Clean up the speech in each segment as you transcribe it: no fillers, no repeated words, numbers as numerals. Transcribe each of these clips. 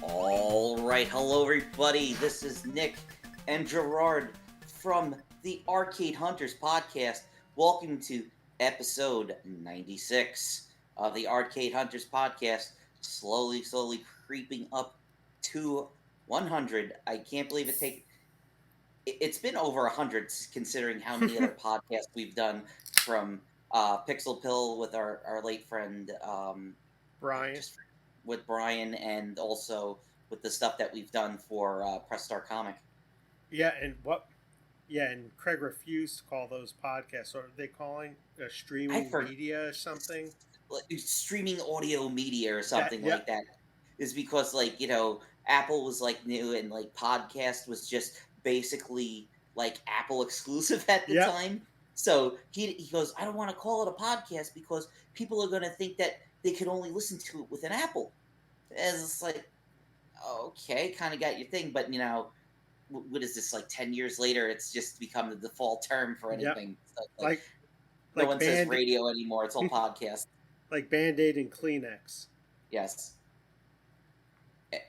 All right, hello everybody. This is Nick and Gerard from the Arcade Hunters podcast. Welcome to episode 96 of the Arcade Hunters podcast. Slowly creeping up to 100. I can't believe it's been over 100 considering how many other podcasts we've done from Pixel Pill with our late friend Brian. with Brian, and also with the stuff that we've done for Press Star Comic. Yeah, and what? Yeah, and Craig refused to call those podcasts. What are they calling streaming media or something? Streaming audio media or something like that. Is because Apple was new, and podcast was just basically Apple exclusive at the time. So he goes, I don't want to call it a podcast because people are going to think that they can only listen to it with an Apple. And it's okay, kind of got your thing, but what is this, 10 years later, it's just become the default term for anything. So, no one says radio anymore, it's all podcast. Like Band-Aid and Kleenex. Yes.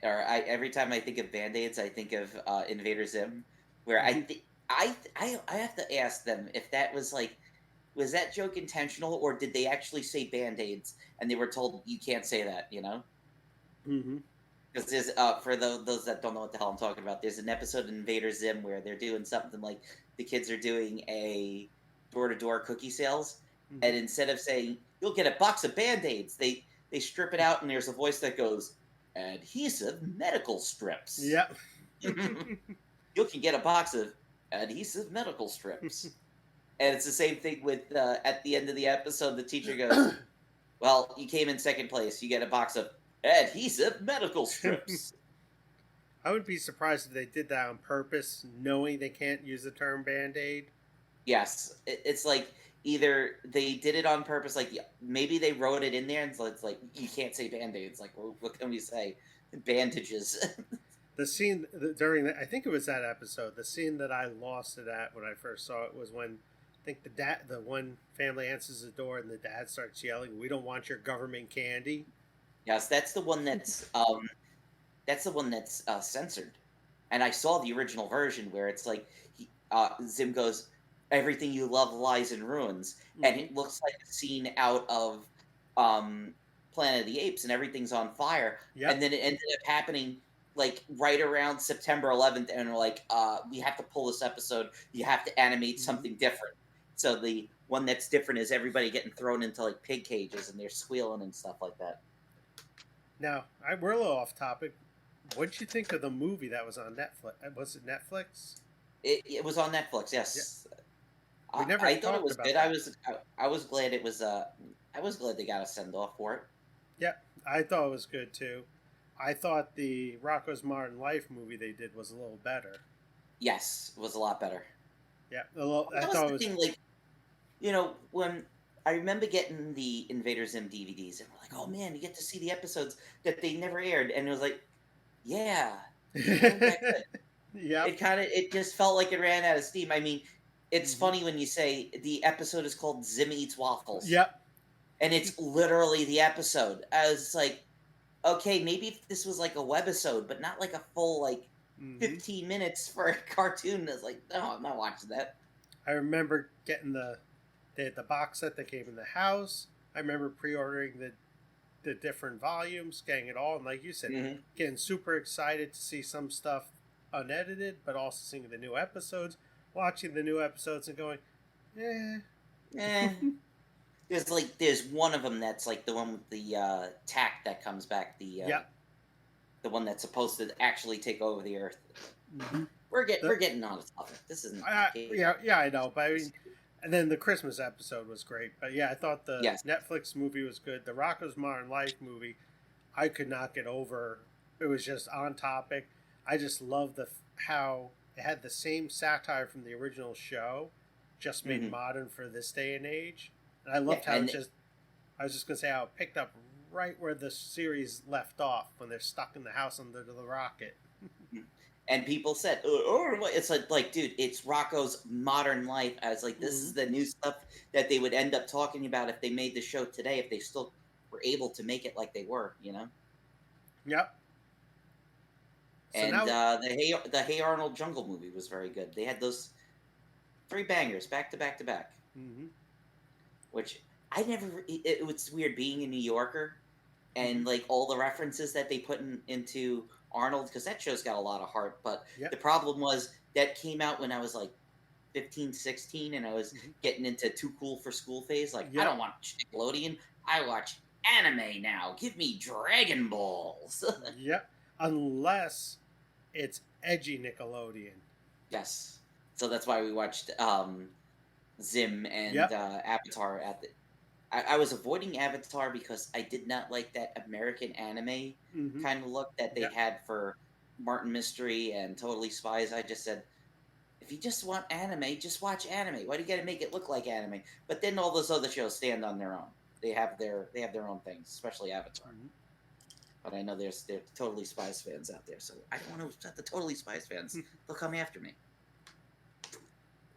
Or every time I think of Band-Aids, I think of Invader Zim, where I have to ask them if that was was that joke intentional, or did they actually say Band-Aids and they were told you can't say that, Mm-hmm. Because there's for those that don't know what the hell I'm talking about, there's an episode in Invader Zim where they're doing something like the kids are doing a door-to-door cookie sales, and instead of saying you'll get a box of Band-Aids, they strip it out and there's a voice that goes, adhesive medical strips. Yep. You can get a box of adhesive medical strips. And it's the same thing with at the end of the episode, the teacher goes, well, you came in second place, you get a box of adhesive medical strips. I would be surprised if they did that on purpose, knowing they can't use the term Band-Aid. Yes. It's either they did it on purpose, maybe they wrote it in there, and so it's you can't say Band-Aids. What can we say? Bandages. The scene during I think it was that episode, the scene that I lost it at when I first saw it was when I think the one family answers the door and the dad starts yelling, "We don't want your government candy." Yes, that's the one that's censored. And I saw the original version where it's Zim goes, everything you love lies in ruins, and it looks like a scene out of Planet of the Apes, and everything's on fire. And then it ended up happening right around September 11th, and we're we have to pull this episode. You have to animate something different. So the one that's different is everybody getting thrown into pig cages and they're squealing and stuff like that. Now, we're a little off topic. What did you think of the movie that was on Netflix? Was it Netflix? It was on Netflix, yes. Yeah. I thought it was good. I was glad it was. I was glad they got a send off for it. Yeah, I thought it was good too. I thought the Rocko's Modern Life movie they did was a little better. Yes, it was a lot better. Yeah, I thought it was. When I remember getting the Invader Zim DVDs, and we're oh man, you get to see the episodes that they never aired, and it was yeah. Yeah. It just felt like it ran out of steam. I mean, it's funny when you say the episode is called Zim Eats Waffles. Yep. And it's literally the episode. I was okay, maybe if this was a webisode, but not a full 15 minutes for a cartoon. I was no, I'm not watching that. I remember getting the box set that came in the house. I remember pre-ordering the different volumes, getting it all, and like you said, getting super excited to see some stuff unedited, but also seeing the new episodes, watching the new episodes and going, There's one of them that's the one with the tack that comes back, the one that's supposed to actually take over the Earth. We're getting on this topic. This isn't. I know, but I mean, and then the Christmas episode was great. But yeah, I thought the Netflix movie was good. The Rocko's Modern Life movie, I could not get over. It was just on topic. I just love how it had the same satire from the original show, just made modern for this day and age. And I loved how I was just gonna say how it picked up right where the series left off when they're stuck in the house under the rocket. And people said, it's like, dude, it's Rocco's modern life. I was like, this Mm-hmm. is the new stuff that they would end up talking about if they made the show today, if they still were able to make it like they were, you know? Yep. So And now, the Hey Arnold Jungle movie was very good. They had those three bangers back to back to back, mm-hmm, which I never. It was weird being a New Yorker mm-hmm, and like all the references that they put into Arnold because that show's got a lot of heart. But the yep, problem was that came out when I was like 15, 16, and I was mm-hmm, getting into too cool for school phase. Like, I yep, don't watch Nickelodeon. I watch anime now. Give me Dragon Balls. yep. Unless it's edgy Nickelodeon. Yes. So that's why we watched Zim and Yep. Avatar at the. I was avoiding Avatar because I did not like that American anime Mm-hmm. kind of look that they Yep. had for Martin Mystery and Totally Spies. I just said, if you just want anime, just watch anime. Why do you got to make it look like anime? But then all those other shows stand on their own. They have their own things, especially Avatar. Mm-hmm. But I know there's Totally Spies fans out there, so I don't want to upset the Totally Spies fans. They'll come after me.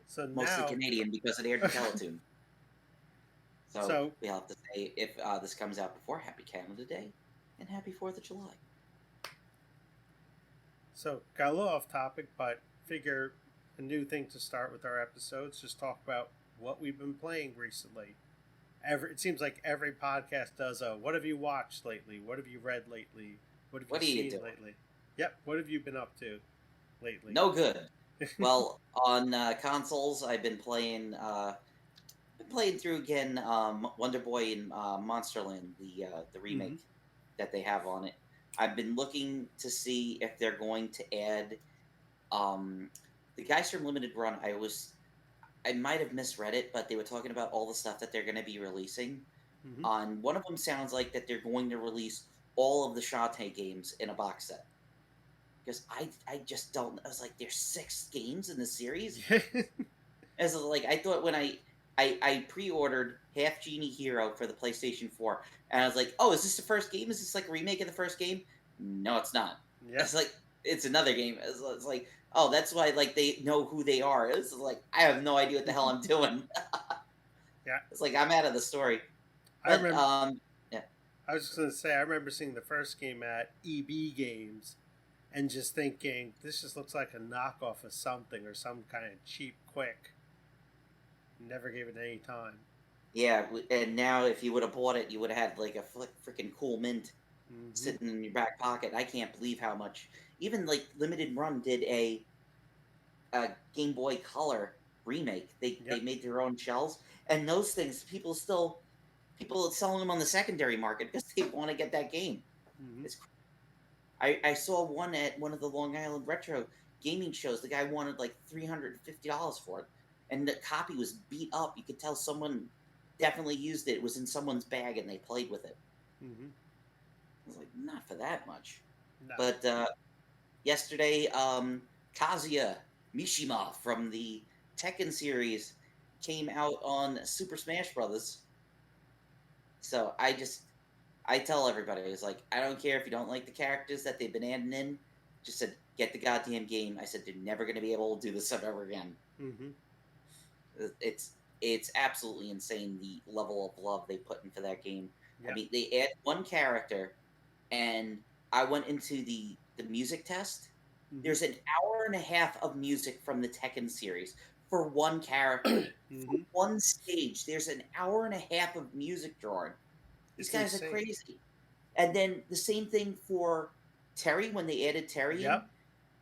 So Mostly now, Canadian because it aired in Teletoon. So so we'll have to say if this comes out before Happy Canada Day and Happy 4th of July. got a little off topic, but figure a new thing to start with our episodes. Just talk about what we've been playing recently. It seems like every podcast does a what have you watched lately? What have you read lately? What have you What are you seen doing? lately? Yep. What have you been up to lately? No good. Well, on consoles, I've been playing through again Wonder Boy and Monsterland, the Mm-hmm. remake that they have on it. I've been looking to see if they're going to add um, the guys from Limited Run. I might have misread it, but they were talking about all the stuff that they're going to be releasing. Mm-hmm. On one of them sounds like that they're going to release all of the Shantae games in a box set. Because I just don't. I was like, there's 6 games in the series. As like I thought when I pre-ordered Half Genie Hero for the PlayStation 4, and I was like, oh, is this the first game? Is this like a remake of the first game? No, it's not. Yep. It's like it's another game. It's like, oh, that's why like they know who they are. It's like I have no idea what the hell I'm doing. Yeah. It's like I'm out of the story. I But remember. yeah, I was just gonna say I remember seeing the first game at EB Games, and just thinking this just looks like a knockoff of something or some kind of cheap quick. Never gave it any time. yeah, and now if you would have bought it, you would have had like a freaking cool mint Mm-hmm. sitting in your back pocket. I can't believe how much. Even like Limited Run did a Game Boy Color remake. They Yep. made their own shells, and those things people are selling them on the secondary market because they want to get that game. Mm-hmm. It's I saw one at one of the Long Island retro gaming shows. The guy wanted like $350 for it, and the copy was beat up. You could tell someone definitely used it. It was in someone's bag, and they played with it. Mm-hmm. I was like, not for that much. No. But yesterday, Kazuya Mishima from the Tekken series came out on Super Smash Brothers. So I tell everybody, it's like, I don't care if you don't like the characters that they've been adding in. Just said, get the goddamn game. I said, they're never going to be able to do this stuff ever again. Mm-hmm. It's it's absolutely insane the level of love they put into that game. I Yep. mean, they add one character, and I went into the music test. Mm-hmm. There's an hour and a half of music from the Tekken series for one character. For Mm-hmm. one stage, there's an hour and a half of music drawn. These It's guys are insane. crazy. And then the same thing for Terry when they added Terry in. Yep.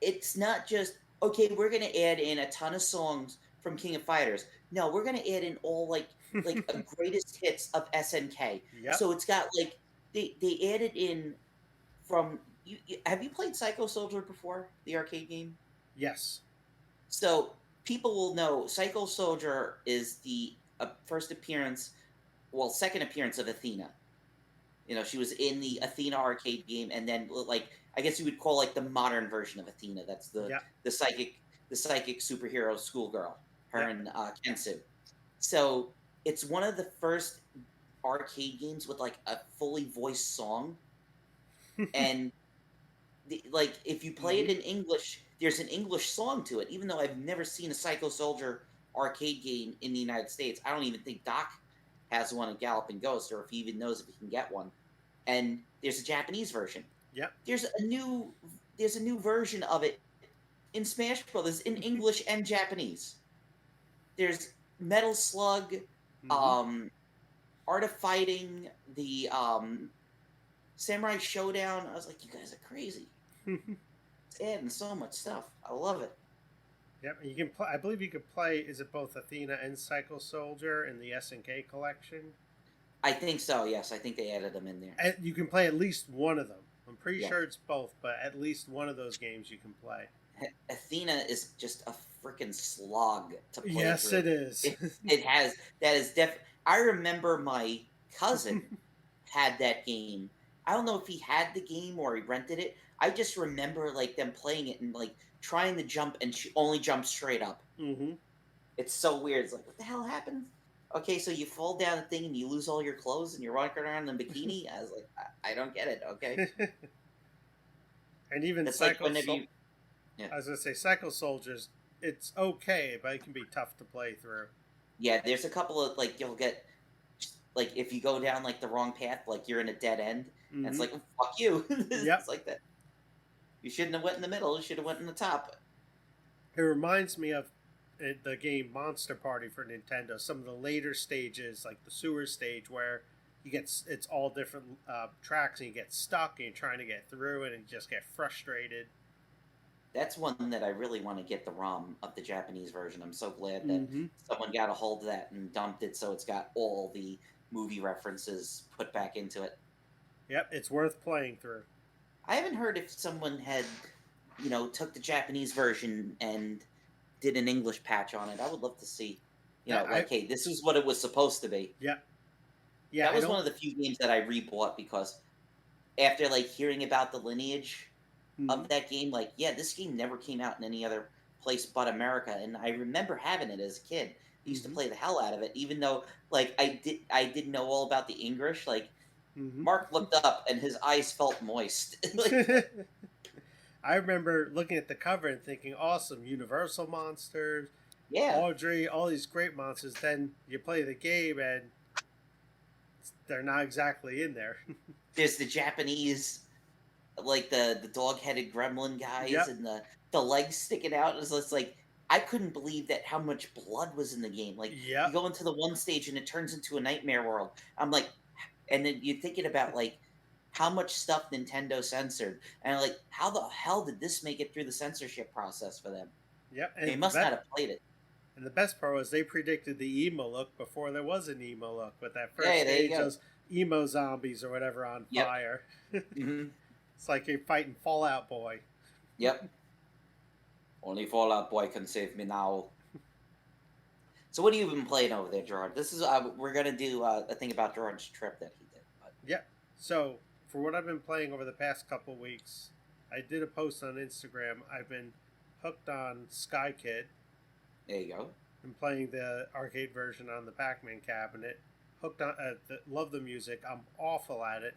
It's not just okay, we're gonna add in a ton of songs from King of Fighters. No, we're gonna add in all like a greatest hits of SNK. Yep. So it's got like they added in from have you played Psycho Soldier before, the arcade game? Yes. So people will know Psycho Soldier is the first appearance, well, second appearance of Athena. You know, she was in the Athena arcade game, and then like I guess you would call like the modern version of Athena. That's Yep. the psychic the psychic superhero schoolgirl, her Yep. and Kensu. So it's one of the first arcade games with like a fully voiced song, and like if you play it Mm-hmm. in English, there's an English song to it, even though I've never seen a Psycho Soldier arcade game in the United States. I don't even think Doc has one of Galloping Ghost, or if he even knows if he can get one. And there's a Japanese version. Yep. There's a new version of it in Smash Brothers in English and Japanese. There's Metal Slug, um, Art of Fighting, the Samurai Showdown. I was like, you guys are crazy. It's adding so much stuff. I love it. Yep, you can play. I believe you could play. Is it both Athena and Psycho Soldier in the SNK collection? I think so. Yes, I think they added them in there. And you can play at least one of them. I'm pretty sure it's both, but at least one of those games you can play. Athena is just a freaking slog to play. Yes, through. It is. It has. That is I remember my cousin had that game. I don't know if he had the game or he rented it. I just remember like them playing it and like trying to jump and she only jump straight up. It's so weird. It's like, what the hell happened? Okay, so you fall down a thing and you lose all your clothes and you're walking around in a bikini. I was like, I don't get it. Okay. And even it's Psycho like whenever I was gonna say Psycho Soldiers. It's okay, but it can be tough to play through. Yeah, there's a couple of like you'll get like if you go down like the wrong path, like you're in a dead end, and it's like, oh, fuck you. It's like that. You shouldn't have went in the middle. You should have went in the top. It reminds me of the game Monster Party for Nintendo. Some of the later stages, like the sewer stage, where it's all different tracks, and you get stuck, and you're trying to get through, and you just get frustrated. That's one that I really want to get the ROM of the Japanese version. I'm so glad that someone got a hold of that and dumped it, so it's got all the movie references put back into it. Yep, it's worth playing through. I haven't heard if someone had, took the Japanese version and did an English patch on it. I would love to see, hey, this is what it was supposed to be. Yeah. That was one of the few games that I rebought because after, like, hearing about the lineage of that game, like, yeah, this game never came out in any other place but America, and I remember having it as a kid. I used to play the hell out of it, even though, like, I didn't know all about the English, like, Mark looked up and his eyes felt moist. I remember looking at the cover and thinking, awesome, Universal monsters, Audrey, all these great monsters. Then you play the game and they're not exactly in there. There's the Japanese, like the dog-headed gremlin guys and the legs sticking out. It's like, I couldn't believe that how much blood was in the game. Like, you go into the one stage and it turns into a nightmare world. I'm like, and then you're thinking about, like, how much stuff Nintendo censored. And, like, how the hell did this make it through the censorship process for them? Yep. They must not have played it. And the best part was they predicted the emo look before there was an emo look. With that first stage, those emo zombies or whatever on fire. It's like you're fighting Fallout Boy. Yep. Only Fallout Boy can save me now. So what have you been playing over there, Gerard? This is we're gonna do a thing about Gerard's trip that he did. But. Yeah. So for what I've been playing over the past couple weeks, I did a post on Instagram. I've been hooked on Sky Kid. There you go. I'm playing the arcade version on the Pac-Man cabinet. Hooked on. Love the music. I'm awful at it,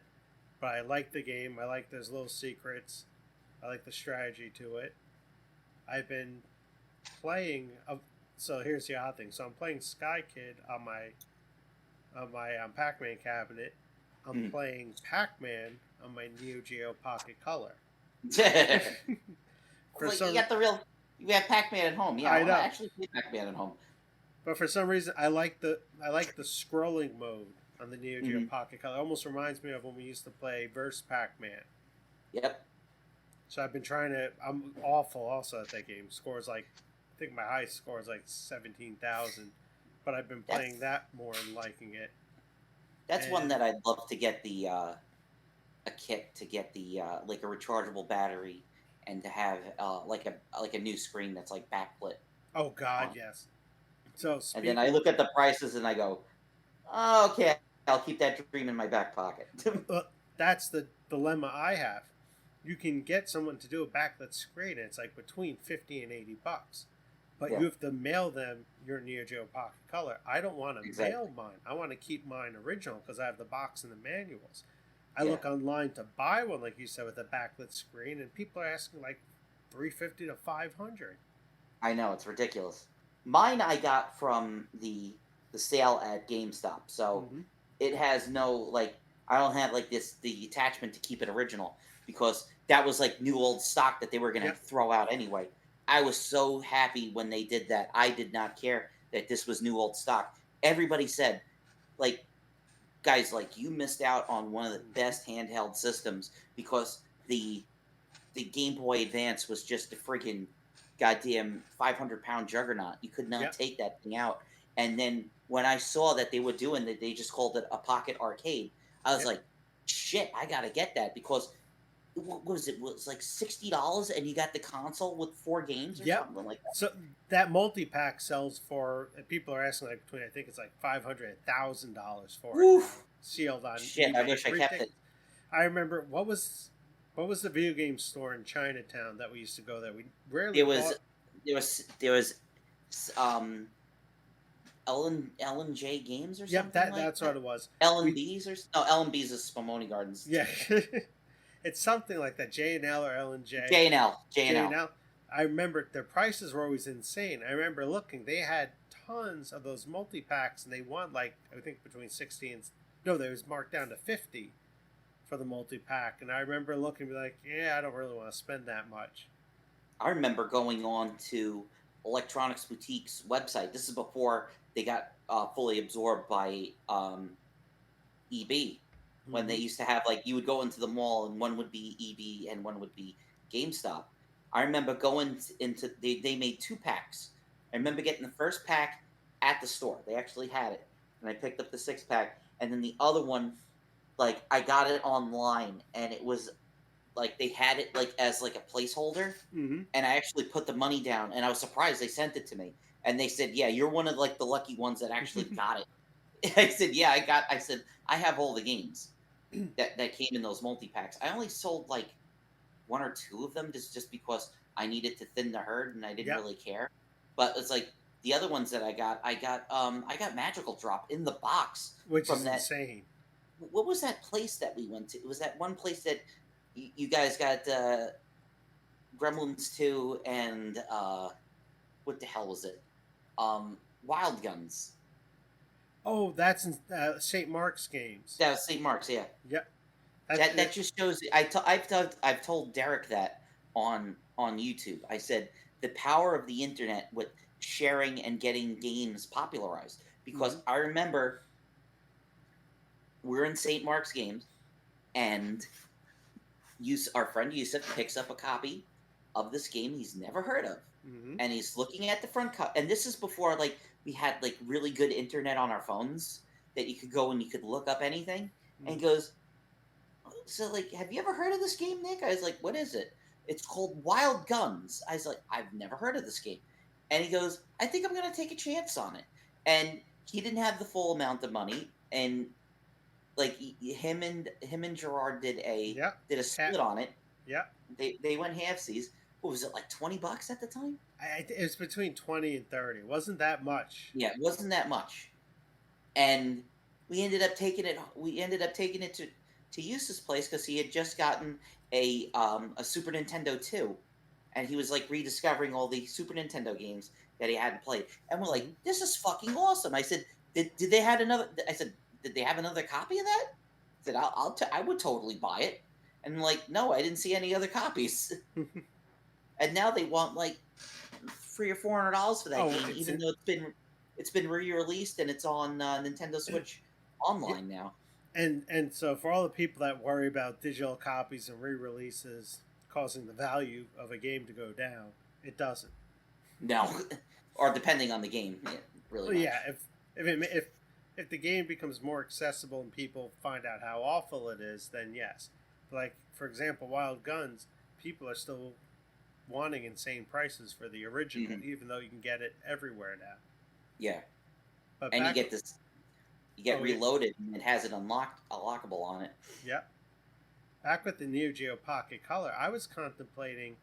but I like the game. I like there's little secrets. I like the strategy to it. I've been playing. So here's the odd thing. So I'm playing Sky Kid on my Pac-Man cabinet. I'm playing Pac-Man on my Neo Geo Pocket Color. You have Pac-Man at home. Yeah, I know. I actually play Pac-Man at home. But for some reason, I like the scrolling mode on the Neo Geo Pocket Color. It almost reminds me of when we used to play Verse Pac-Man. Yep. So I've been trying to. I'm awful also at that game. Scores like, I think my highest score is like 17,000. But I've been playing that more and liking it. That's one that I'd love to get the a kit to get the like a rechargeable battery and to have like a new screen that's like backlit. Oh God, yes. So and then I look at the prices and I go, oh, okay, I'll keep that dream in my back pocket. That's the dilemma I have. You can get someone to do a backlit screen, and it's like between $50 and $80, but you have to mail them your Neo Geo Pocket Color. I don't want to mail mine. I want to keep mine original because I have the box and the manuals. I look online to buy one, like you said, with a backlit screen, and people are asking like $350 to $500. I know, it's ridiculous. Mine I got from the sale at GameStop, so Mm-hmm. it has no like I don't have like the attachment to keep it original because that was like new old stock that they were gonna Yep. throw out anyway. I was so happy when they did that. I did not care that this was new old stock. Everybody said, like, guys, like you missed out on one of the Mm-hmm. best handheld systems because the Game Boy Advance was just a freaking goddamn 500-pound juggernaut. You could not Yep. take that thing out. And then when I saw that they were doing that, they just called it a pocket arcade. I was Yep. like, shit, I gotta get that because what was it? It was like $60, and you got the console with 4 games or Yep. something like that. So that multi pack sells for, people are asking like between, I think it's like $500 and $1,000 for it now, Woof! sealed on Shit, I eBay. wish I kept it. Ridiculous. I remember what was the video game store in Chinatown that we used to go there? We rarely There was bought. there was um Ellen J Games or Yep, something like that's that. what it was. Ellen We B's or no Ellen B's is Spumoni Gardens. Yeah, it's something like that. J and L or L and J. J and L, J and J and L. L. I remember their prices were always insane. I remember looking; they had tons of those multi packs, and they want like I think between 60 and no, they was marked down to 50 for the multi pack. And I remember looking, and be like, yeah, I don't really want to spend that much. I remember going on to Electronics Boutique's website. This is before they got fully absorbed by EB. When they Mm-hmm. used to have like you would go into the mall and one would be EB and one would be GameStop. I remember going into they made 2 packs. I remember getting the first pack at the store. They actually had it, and I picked up the 6 pack, and then the other one, like I got it online, and it was like they had it like as like a placeholder, Mm-hmm. and I actually put the money down, and I was surprised they sent it to me, and they said, "Yeah, you're one of like the lucky ones that actually got it." I said, "Yeah, I got." I said, "I have all the games that came in those multi packs." I only sold like 1 or 2 of them just because I needed to thin the herd, and I didn't Yep, really care. But it's like the other ones that I got Magical Drop in the box which from is that. insane. What was that place that we went to? It was that one place that you guys got Gremlins 2 and what the hell was it? Wild Guns. Oh, that's in St. Mark's Games. That was St. Mark's, yeah. Yep, That just shows. I've told Derek that on YouTube. I said the power of the internet with sharing and getting games popularized mm-hmm. because I remember we're in St. Mark's Games and our friend Yusuf picks up a copy of this game he's never heard of, Mm-hmm. and he's looking at the front cover. And this is before like we had like really good internet on our phones that you could go and you could look up anything. And he Mm-hmm. goes, "So like, have you ever heard of this game, Nick?" I was like, "What is it?" "It's called Wild Guns." I was like, "I've never heard of this game." And he goes, "I think I'm gonna take a chance on it." And he didn't have the full amount of money, and like him and Gerard Yep, did a split on it. yep. They went halfsies. What was it, like $20 at the time? It was between 20 and 30. It wasn't that much. Yeah, it wasn't that much. And we ended up taking it to Eustace's place because he had just gotten a Super Nintendo 2, and he was like rediscovering all the Super Nintendo games that he hadn't played. And we're like, Mm-hmm. "This is fucking awesome." I said, "Did they had another?" I said, "Did they have another copy of that?" I said, I would totally buy it." And like, "No, I didn't see any other copies." And now they want like $300 or $400 for that Oh, game, it's even in, though it's been re-released and it's on Nintendo Switch yeah. online now. And so for all the people that worry about digital copies and re-releases causing the value of a game to go down, it doesn't. No, or depending on the game, yeah, really Well, yeah, much. if the game becomes more accessible and people find out how awful it is, then yes. Like for example, Wild Guns, people are still wanting insane prices for the original, Hmm. even though you can get it everywhere now. Yeah, But and back, you get oh yeah, Reloaded, and it has it unlockable on it. yeah, back with the Neo Geo Pocket Color, I was contemplating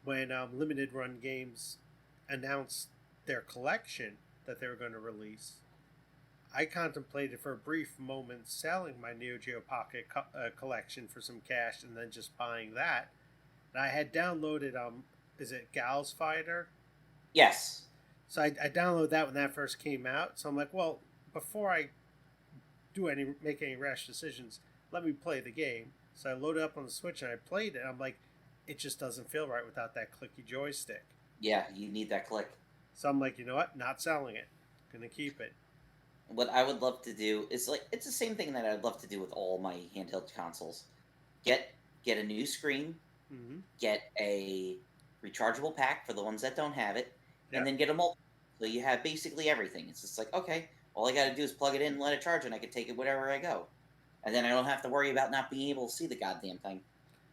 when Limited Run Games announced their collection that they were going to release. I contemplated for a brief moment selling my Neo Geo Pocket collection for some cash and then just buying that. And I had downloaded is it Gals Fighter? Yes. So I downloaded that when that first came out. So I'm like, well, before I make any rash decisions, let me play the game. So I loaded up on the Switch and I played it. I'm like, it just doesn't feel right without that clicky joystick. Yeah, you need that click. So I'm like, you know what? Not selling it. Gonna keep it. What I would love to do is like it's the same thing that I'd love to do with all my handheld consoles. Get get a new screen, Mm-hmm. get a rechargeable pack for the ones that don't have it, and Yep. then get a multi. So you have basically everything. It's just like, okay, all I got to do is plug it in and let it charge, and I can take it wherever I go. And then I don't have to worry about not being able to see the goddamn thing.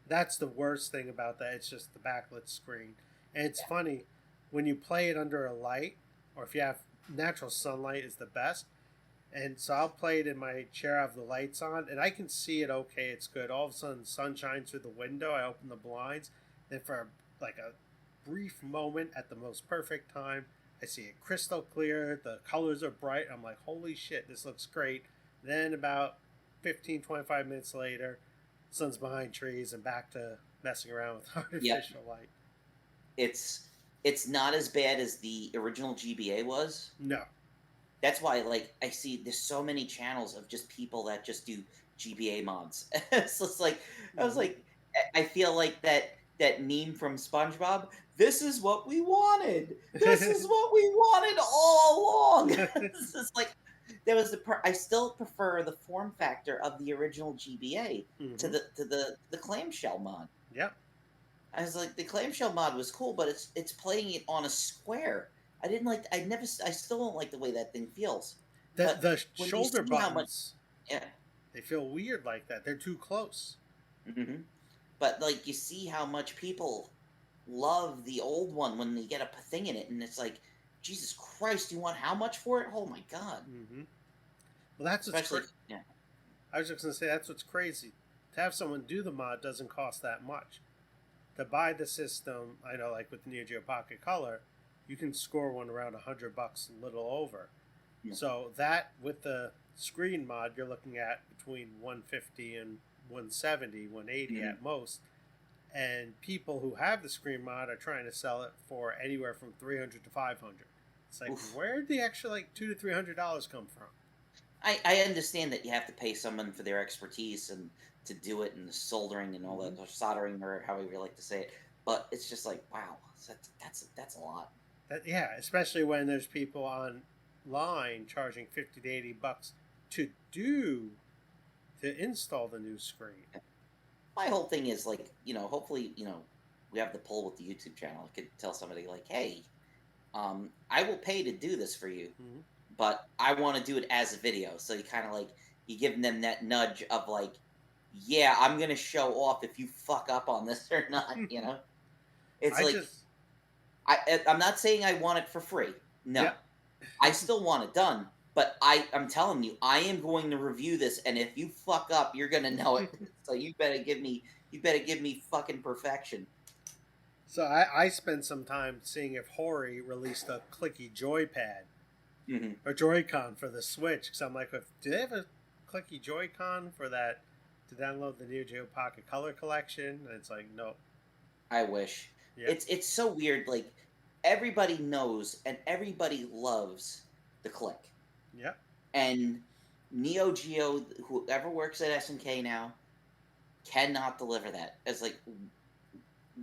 That's the worst thing about that. It's just the backlit screen. And it's Yeah. funny when you play it under a light, or if you have natural sunlight, is the best. And so I'll play it in my chair. I have the lights on, and I can see it okay. It's good. All of a sudden, sun shines through the window. I open the blinds. Then for like a brief moment, at the most perfect time, I see it crystal clear. The colors are bright. I'm like, holy shit, this looks great. Then about 15, 25 minutes later, sun's behind trees and back to messing around with Yep. artificial light. It's it's not as bad as the original GBA was. No. That's why, like, I see there's so many channels of just people that just do GBA mods. So it's like I was Mm-hmm. like, I feel like that meme from SpongeBob. This is what we wanted. This is what we wanted all along. It's just like there was I still prefer the form factor of the original GBA to Mm-hmm. the clamshell mod. Yep. I was like, the clamshell mod was cool, but it's playing it on a square. I didn't like. I still don't like the way that thing feels. But The when you shoulder see how much, buttons, yeah, they feel weird like that. They're too close. hmm but like you see how much people love the old one when they get a thing in it, and it's like, Jesus Christ, you want how much for it? Oh my God! Mm-hmm. Well, that's what's Especially, crazy. yeah, I was just gonna say that's what's crazy. To have someone do the mod doesn't cost that much. To buy the system, I know, like with the Neo Geo Pocket Color, you can score one around $100, a little over. yeah. So that with the screen mod, you're looking at between 150 and 170, 180 hmm at most. And people who have the screen mod are trying to sell it for anywhere from 300 to 500. It's like, Oof. where did the extra like $200 to $300 come from? I understand that you have to pay someone for their expertise and to do it and the soldering and all Mm-hmm. that, or soldering, or however you like to say it. But it's just like, wow, that's a lot. Yeah, especially when there's people online charging 50 to $80 to install the new screen. My whole thing is like, hopefully, we have the poll with the YouTube channel. I could tell somebody like, hey, I will pay to do this for you, Mm-hmm. but I want to do it as a video. So you kind of like you give them that nudge of like, yeah, I'm gonna show off if you fuck up on this or not. It's I like just I'm not saying I want it for free. No, yeah. I still want it done. But I'm telling you, I am going to review this, and if you fuck up, you're gonna know it. So you better give me fucking perfection. So I spent some time seeing if Hori released a clicky joypad hmm or Joy-Con for the Switch. Because I'm like, do they have a clicky Joy-Con for that to download the Neo Geo Pocket Color Collection? And it's like, no. I wish. Yeah. It's so weird. Like everybody knows and everybody loves the click. Yeah. And Neo Geo, whoever works at SNK now, cannot deliver that. It's like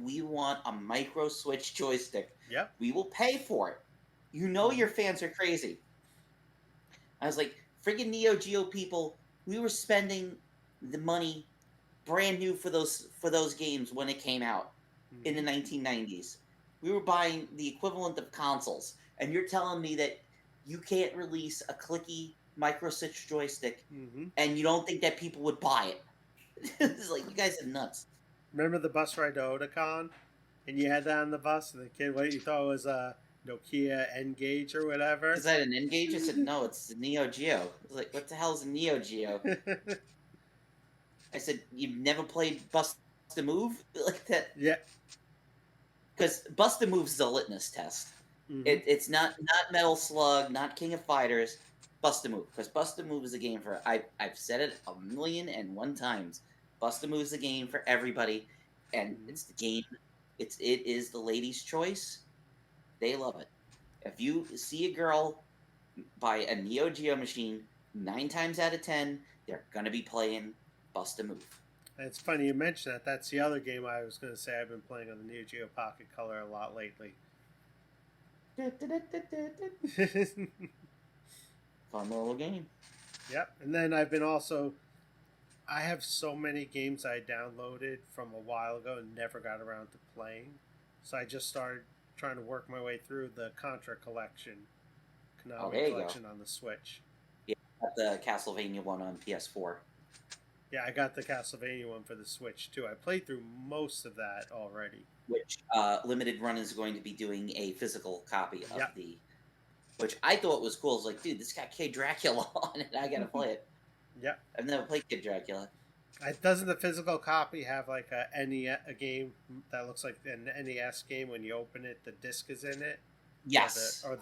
we want a micro switch joystick. Yep. We will pay for it. You know Mm-hmm. your fans are crazy. I was like, friggin' Neo Geo people, we were spending the money brand new for those games when it came out in the Mm-hmm. 1990s. We were buying the equivalent of consoles, and you're telling me that you can't release a clicky micro switch joystick, Mm-hmm. and you don't think that people would buy it? It's like you guys are nuts. Remember the bus ride to Otakon? And you had that on the bus, and the kid, what you thought was a Nokia N-Gage or whatever? Is that an N-Gage? I said no, it's the Neo Geo. I was like, what the hell is a Neo Geo? I said, you've never played Bust a Move like that? Yeah. Because Bust a Move's a litmus test. Mm-hmm. It's not Metal Slug, not King of Fighters. Bust a Move, because Bust a Move is a game for I've said it 1,000,001 times. Bust a Move is a game for everybody, and Mm-hmm. it's the game It is the ladies' choice. They love it. If you see a girl buy a Neo Geo machine, 9 times out of 10, they're gonna be playing Bust a Move. And it's funny you mentioned that. That's the other game I was going to say I've been playing on the Neo Geo Pocket Color a lot lately. Fun little game. Yep. And then I've been also. I have so many games I downloaded from a while ago and never got around to playing. So I just started trying to work my way through the Contra collection, Konami collection on the Switch. Yeah, I got the Castlevania one on PS4. Yeah, I got the Castlevania one for the Switch too. I played through most of that already. Which Limited Run is going to be doing a physical copy of the. Which I thought was cool. It's like, dude, this got Kid Dracula on it. I gotta play it. Yep. I've never played Kid Dracula. Doesn't the physical copy have like a game that looks like an NES game? When you open it, the disc is in it. Yes. Or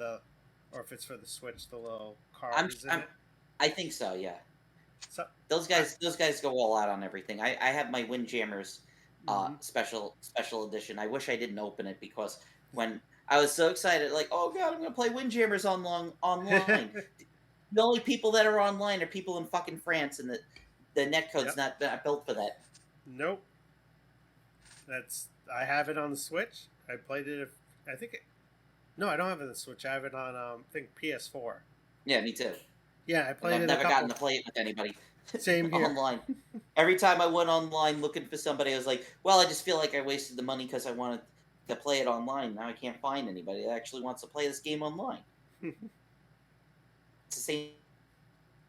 if it's for the Switch, the little card is in it. I think so. Yeah. So those guys go all out on everything. I have my Windjammers special edition. I wish I didn't open it because when I was so excited, like, oh god, I'm gonna play Windjammers online. The only people that are online are people in fucking France, and the netcode's not built for that. Nope. I have it on the Switch. I played it. No, I don't have it on the Switch. I have it on I think PS4. Yeah, me too. Yeah, I played it. I've never gotten to play it with anybody. Same here. Online. Every time I went online looking for somebody, I was like, well, I just feel like I wasted the money because I wanted to play it online. Now I can't find anybody that actually wants to play this game online. It's the same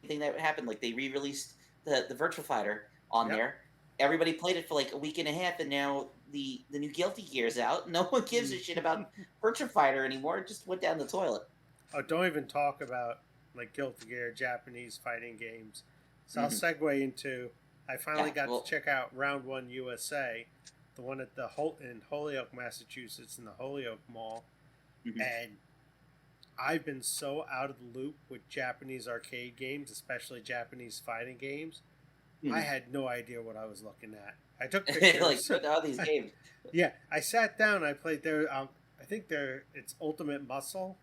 thing that happened. Like, they re-released the Virtua Fighter on there. Everybody played it for like a week and a half, and now the new Guilty Gear's out. No one gives a shit about Virtua Fighter anymore. It just went down the toilet. Oh, don't even talk about like Guilty Gear, Japanese fighting games. So I'll segue into. I finally got to check out Round 1 USA, the one at in Holyoke, Massachusetts, in the Holyoke Mall, and I've been so out of the loop with Japanese arcade games, especially Japanese fighting games. I had no idea what I was looking at. I took pictures. Like, all these games. Yeah, I sat down. I played their. I think it's Ultimate Muscle.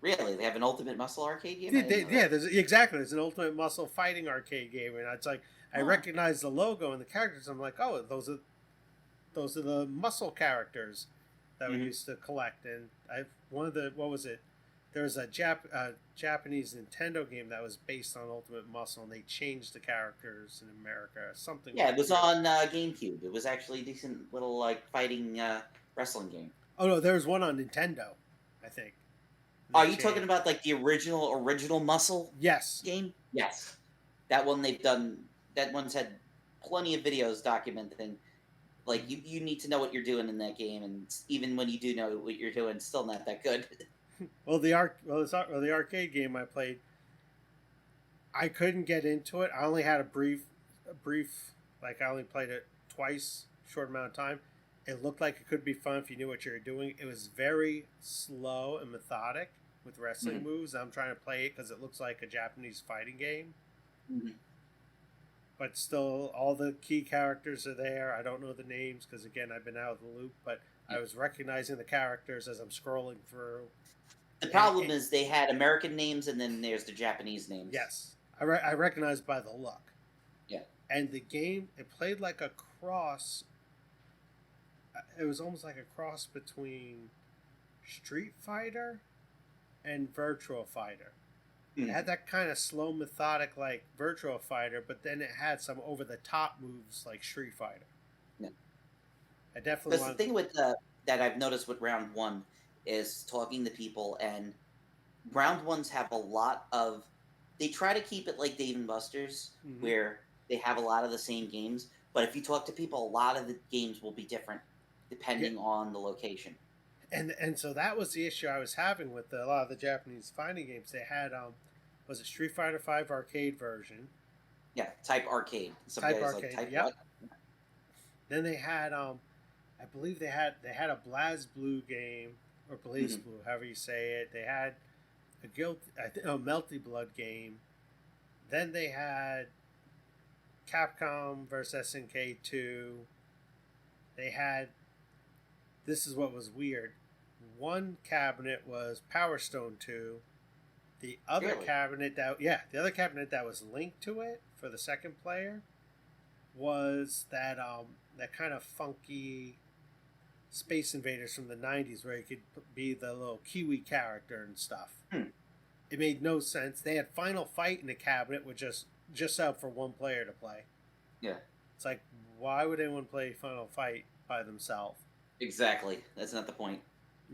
Really, they have an Ultimate Muscle arcade game. There's an Ultimate Muscle fighting arcade game, and it's like I recognize the logo and the characters. I'm like, oh, those are the muscle characters that we used to collect. And what was it? There was a Japanese Nintendo game that was based on Ultimate Muscle, and they changed the characters in America or something. Yeah, it was on GameCube. It was actually a decent little like fighting wrestling game. Oh no, there was one on Nintendo, I think. Are you talking about like the original Muscle? Yes. Game? Yes. That one they've done. That one's had plenty of videos documenting. Like you need to know what you're doing in that game, and even when you do know what you're doing, it's still not that good. Well, the arcade game I played, I couldn't get into it. I only had a brief. Like I only played it twice, short amount of time. It looked like it could be fun if you knew what you were doing. It was very slow and methodic with wrestling moves. I'm trying to play it because it looks like a Japanese fighting game. But still, all the key characters are there. I don't know the names because, again, I've been out of the loop. But I was recognizing the characters as I'm scrolling through. The problem is they had American names and then there's the Japanese names. Yes. I recognize by the look. Yeah. And the game, it played like a cross. It was almost like a cross between Street Fighter and Virtua Fighter. It had that kind of slow, methodic like Virtua Fighter, but then it had some over-the-top moves like Street Fighter. Yeah. I definitely. Because the thing with that I've noticed with Round 1 is talking to people, and Round 1s have a lot of. They try to keep it like Dave and Buster's, where they have a lot of the same games. But if you talk to people, a lot of the games will be different depending on the location. And so that was the issue I was having with a lot of the Japanese fighting games. They had was it Street Fighter V arcade version? Yeah, Type Arcade. Type Arcade. Like, yep. Then they had I believe they had a BlazBlue game or BlazBlue, however you say it. They had a Melty Blood game. Then they had Capcom versus SNK 2. They had this is what was weird. One cabinet was Power Stone 2. The other Really? cabinet the other cabinet that was linked to it for the second player was that kind of funky Space Invaders from the 90s where you could be the little Kiwi character and stuff. Hmm. It made no sense. They had Final Fight in the cabinet, which just out for one player to play. Yeah. It's like, why would anyone play Final Fight by themselves? Exactly. That's not the point.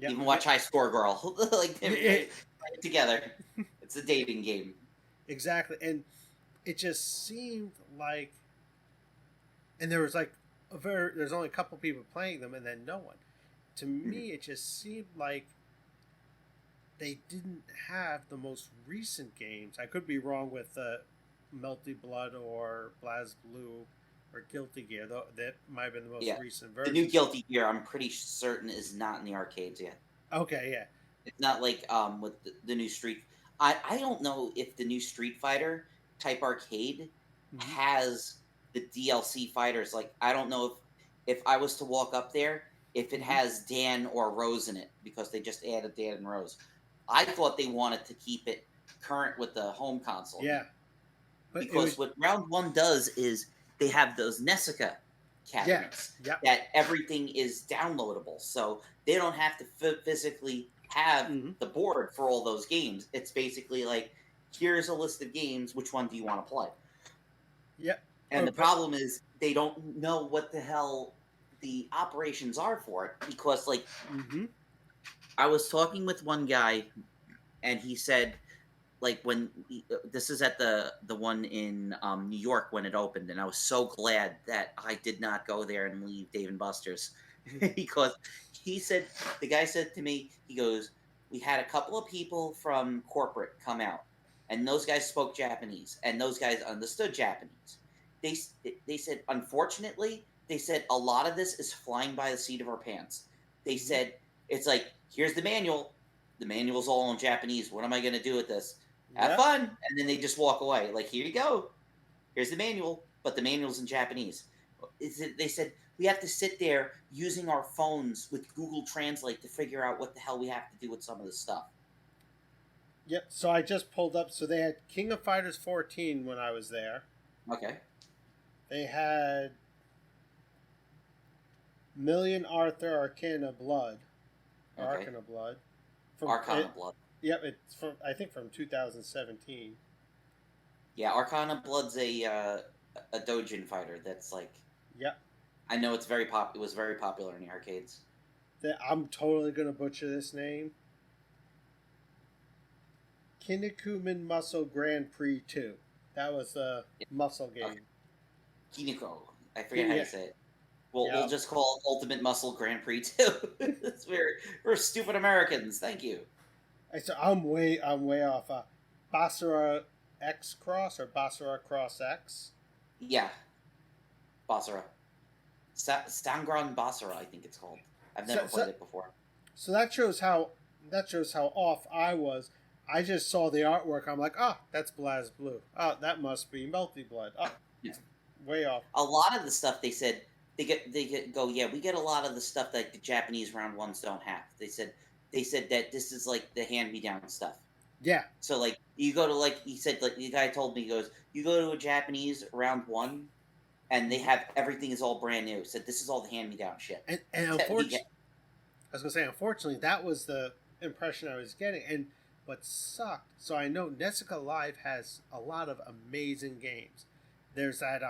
Yep. Even watch High Score Girl. Like, play it together. It's a dating game. Exactly. And it just seemed like, and there was like there's only a couple people playing them and then no one. To me, it just seemed like they didn't have the most recent games. I could be wrong with Melty Blood or BlazBlue or Guilty Gear, though that might have been the most recent version. The new Guilty Gear, I'm pretty certain, is not in the arcades yet. Okay, yeah. It's not like with the new Street. I don't know if the new Street Fighter type arcade has the DLC fighters. Like, I don't know if I was to walk up there, if it has Dan or Rose in it, because they just added Dan and Rose. I thought they wanted to keep it current with the home console. Yeah. But because what Round 1 does is they have those Nessica cabinets that everything is downloadable. So they don't have to physically have the board for all those games. It's basically like, here's a list of games. Which one do you want to play? Yeah. And the problem is they don't know what the hell the operations are for it because, like, I was talking with one guy, and he said, like, when this is at the one in New York when it opened, and I was so glad that I did not go there and leave Dave and Buster's because the guy said to me, he goes, we had a couple of people from corporate come out, and those guys spoke Japanese, and those guys understood Japanese. They said, unfortunately, they said a lot of this is flying by the seat of our pants. They said, it's like, here's the manual. The manual's all in Japanese. What am I going to do with this? Have fun. And then they just walk away. Like, here you go. Here's the manual, but the manual's in Japanese. They said, we have to sit there using our phones with Google Translate to figure out what the hell we have to do with some of this stuff. Yep, so I just pulled up. So they had King of Fighters 14 when I was there. Okay. They had Million Arthur Arcana Blood. Okay. Arcana Blood. Arcana Blood. Yep, it's from, I think, from 2017. Yeah, Arcana Blood's a doujin fighter that's like... Yep. I know it was very popular in the arcades. I'm totally going to butcher this name. Kinnikuman Muscle Grand Prix 2. That was the muscle game. Okay. Kiniko. I forget how to say it. We'll just call it Ultimate Muscle Grand Prix 2. We're stupid Americans. Thank you. So I'm way off. Basara X Cross or Basara Cross X? Yeah. Basara. Stangron Basara, I think it's called. I've never played it before. So that shows how off I was. I just saw the artwork. I'm like, that's BlazBlue. Oh, that must be Melty Blood. Oh, yeah. Way off. A lot of the stuff they said we get a lot of the stuff that the Japanese round ones don't have. They said that this is like the hand-me-down stuff. Yeah. So like you go to, like he said, like the guy told me, he goes, you go to a Japanese round one and they have everything is all brand new. Said this is all the hand-me-down shit. And unfortunately, I was gonna say, unfortunately, that was the impression I was getting. And what sucked, so I know Nessica Live has a lot of amazing games. There's that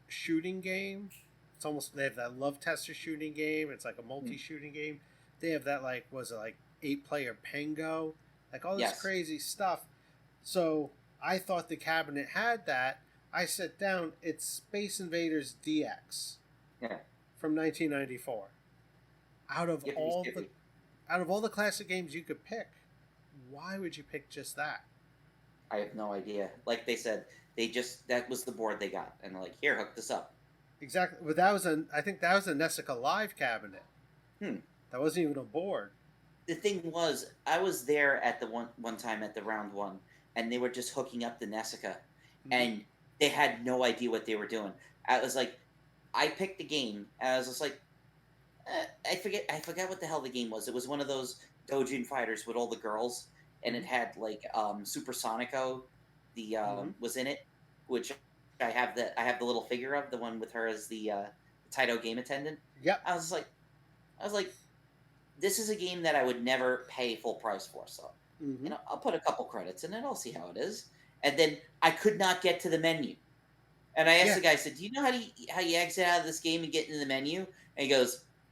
shooting game. It's almost, they have that Love Tester shooting game. It's like a multi-shooting game. They have that, like, was it like 8-player Pengo? Like all this crazy stuff. So I thought the cabinet had that. I sat down. It's Space Invaders DX. Yeah. From 1994. Out of all the classic games you could pick, why would you pick just that? I have no idea. Like they said, that was the board they got, and they're like, here, hook this up. Exactly, but I think that was a Nessica Live cabinet. That wasn't even a board. The thing was, I was there at the one time at the round one, and they were just hooking up the Nessica, and they had no idea what they were doing. I was like, I picked the game, and I was just like, I forget what the hell the game was. It was one of those Dojin fighters with all the girls, and it Hmm. had like Super Sonico, the Hmm. was in it, which I have the little figure of the one with her as the Taito game attendant. Yep. I was like I was like, this is a game that I would never pay full price for. So, Hmm. I'll put a couple credits in it. I'll see how it is. And then I could not get to the menu. And I asked Yeah. the guy, I said, "Do you know how you exit out of this game and get into the menu?" And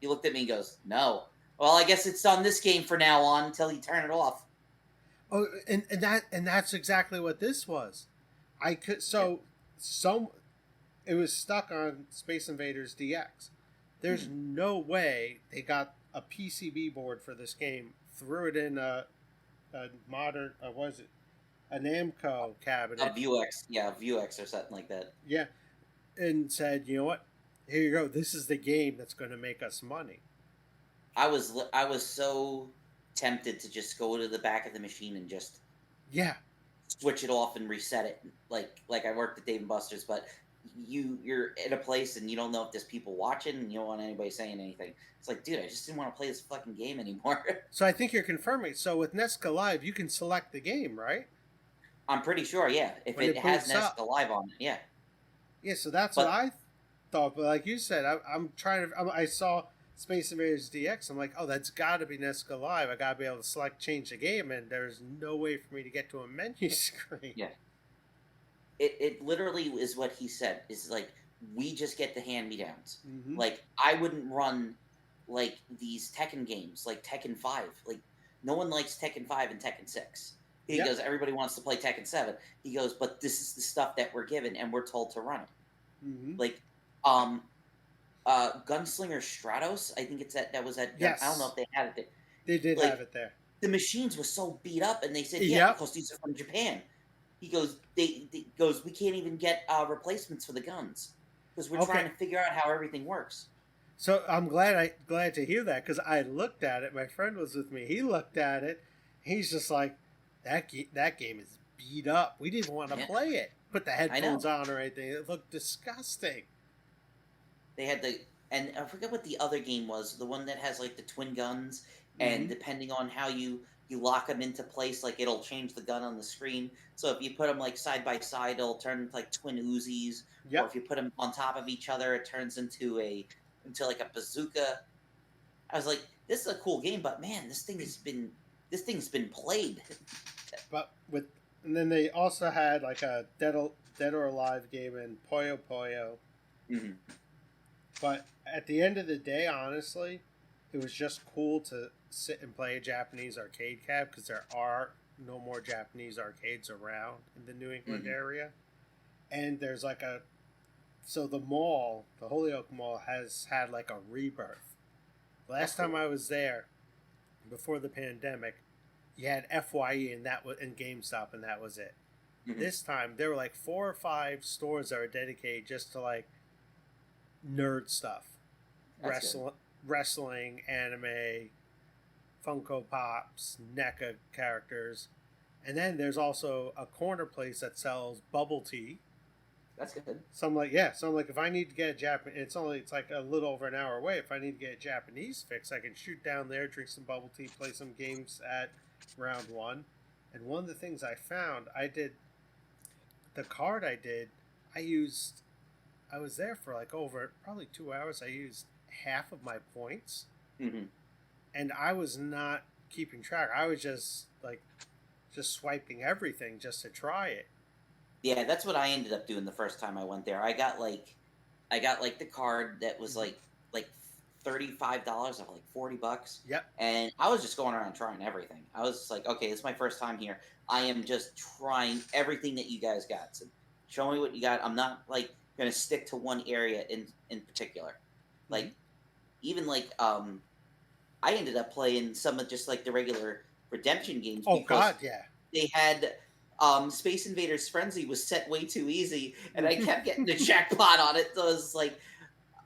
he looked at me and goes, "No." Well, I guess it's on this game for now on until you turn it off. Oh, and that's exactly what this was. I could Yeah. some it was stuck on Space Invaders DX. There's Mhm. no way they got a PCB board for this game, threw it in a modern, was it a Namco A cabinet? Vuex, yeah, Vuex or something like that. Yeah, and said, you know what? Here you go. This is the game that's going to make us money. I was so tempted to just go to the back of the machine and just Yeah, switch it off and reset it, like I worked at Dave and Buster's, but you're in a place and you don't know if there's people watching and you don't want anybody saying anything. It's like, dude, I just didn't want to play this fucking game anymore. so I think you're confirming. So with Nesca Live, you can select the game, right? I'm pretty sure, yeah. If When it it has boots Nesca up. Live on it, yeah. Yeah, so that's what But I thought. But like you said, I'm trying to. I saw Space Invaders DX. I'm like, oh, that's got to be Nesca Live. I got to be able to select change the game, and there's no way for me to get to a menu screen. yeah, it literally is what he said. Is like we just get the hand me downs. Mm-hmm. Like I wouldn't run like these Tekken games, like Tekken 5. Like no one likes Tekken 5 and Tekken 6. He Yep. goes, everybody wants to play Tekken 7. He goes, but this is the stuff that we're given and we're told to run it. Mm-hmm. Like um Gunslinger Stratos, I think that was at I don't know Yes, if they had it there. they did have Like it there. the machines were so beat up and they said, yeah, Yep. because these are from Japan. He goes, they goes, we can't even get replacements for the guns because we're trying Okay. to figure out how everything works. So I'm glad to hear that because I looked at it. My friend was with me. He looked at it. He's just like, that game is beat up. We didn't want to Yeah, play it. Put the I headphones know. on or anything. It looked disgusting. They had and I forget what the other game was, the one that has like the twin guns, and Mm-hmm. depending on how you lock them into place, like it'll change the gun on the screen. So if you put them like side by side, it'll turn into like twin Uzis, or Yep. if you put them on top of each other, it turns into like a bazooka. I was like, this is a cool game, but man, this thing's been played. But with and then they also had like a Dead or Alive game in Puyo Puyo. Mhm. But at the end of the day, honestly, it was just cool to sit and play a Japanese arcade cab because there are no more Japanese arcades around in the New England Mhm. area. And there's like a so the mall, the Holyoke Mall, has had like a rebirth. That's Last time cool. I was there, before the pandemic, you had FYE and that was and GameStop and that was it. Mhm. This time there were like 4 or 5 stores that were dedicated just to like nerd stuff, That's good. wrestling, anime, Funko Pops, NECA characters, and then there's also a corner place that sells bubble tea. That's good. So I'm like, yeah. So I'm like, if I need to get a Japanese, it's like a little over an hour away. If I need to get a Japanese fix, I can shoot down there, drink some bubble tea, play some games at round one. And one of the things I found, I did the card I did, I used. I was there for like over probably 2 hours. I used half of my points, Mhm. and I was not keeping track. I was just swiping everything just to try it. Yeah, that's what I ended up doing the first time I went there. I got like the card that was Mm-hmm. like $35 or like $40, Yep. and I was just going around trying everything. I was just like, okay, this is my first time here. I am just trying everything that you guys got. So show me what you got. I'm not like gonna stick to one area in particular. Mm-hmm. Like even like I ended up playing some of just like the regular redemption games Oh because God, yeah. they had Space Invaders Frenzy was set way too easy, and I kept getting the jackpot on it. So it was like,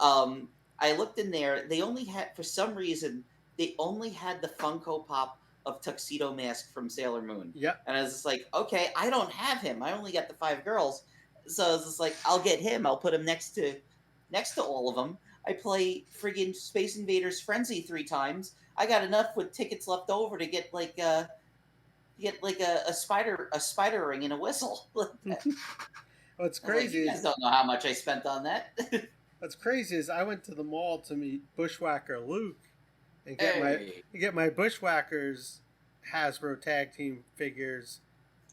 I looked in there. They only had, for some reason, they only had the Funko Pop of Tuxedo Mask from Sailor Moon, Yep. and I was just like, okay, I don't have him. I only got the 5 girls, so I was just like, I'll get him. I'll put him next to all of them. I play friggin' Space Invaders Frenzy 3 times. I got enough with tickets left over to get like a spider ring and a whistle. What's I was like, crazy you guys is don't know how much I spent on that. I went to the mall to meet Bushwhacker Luke and Hey, get my Bushwhackers Hasbro tag team figures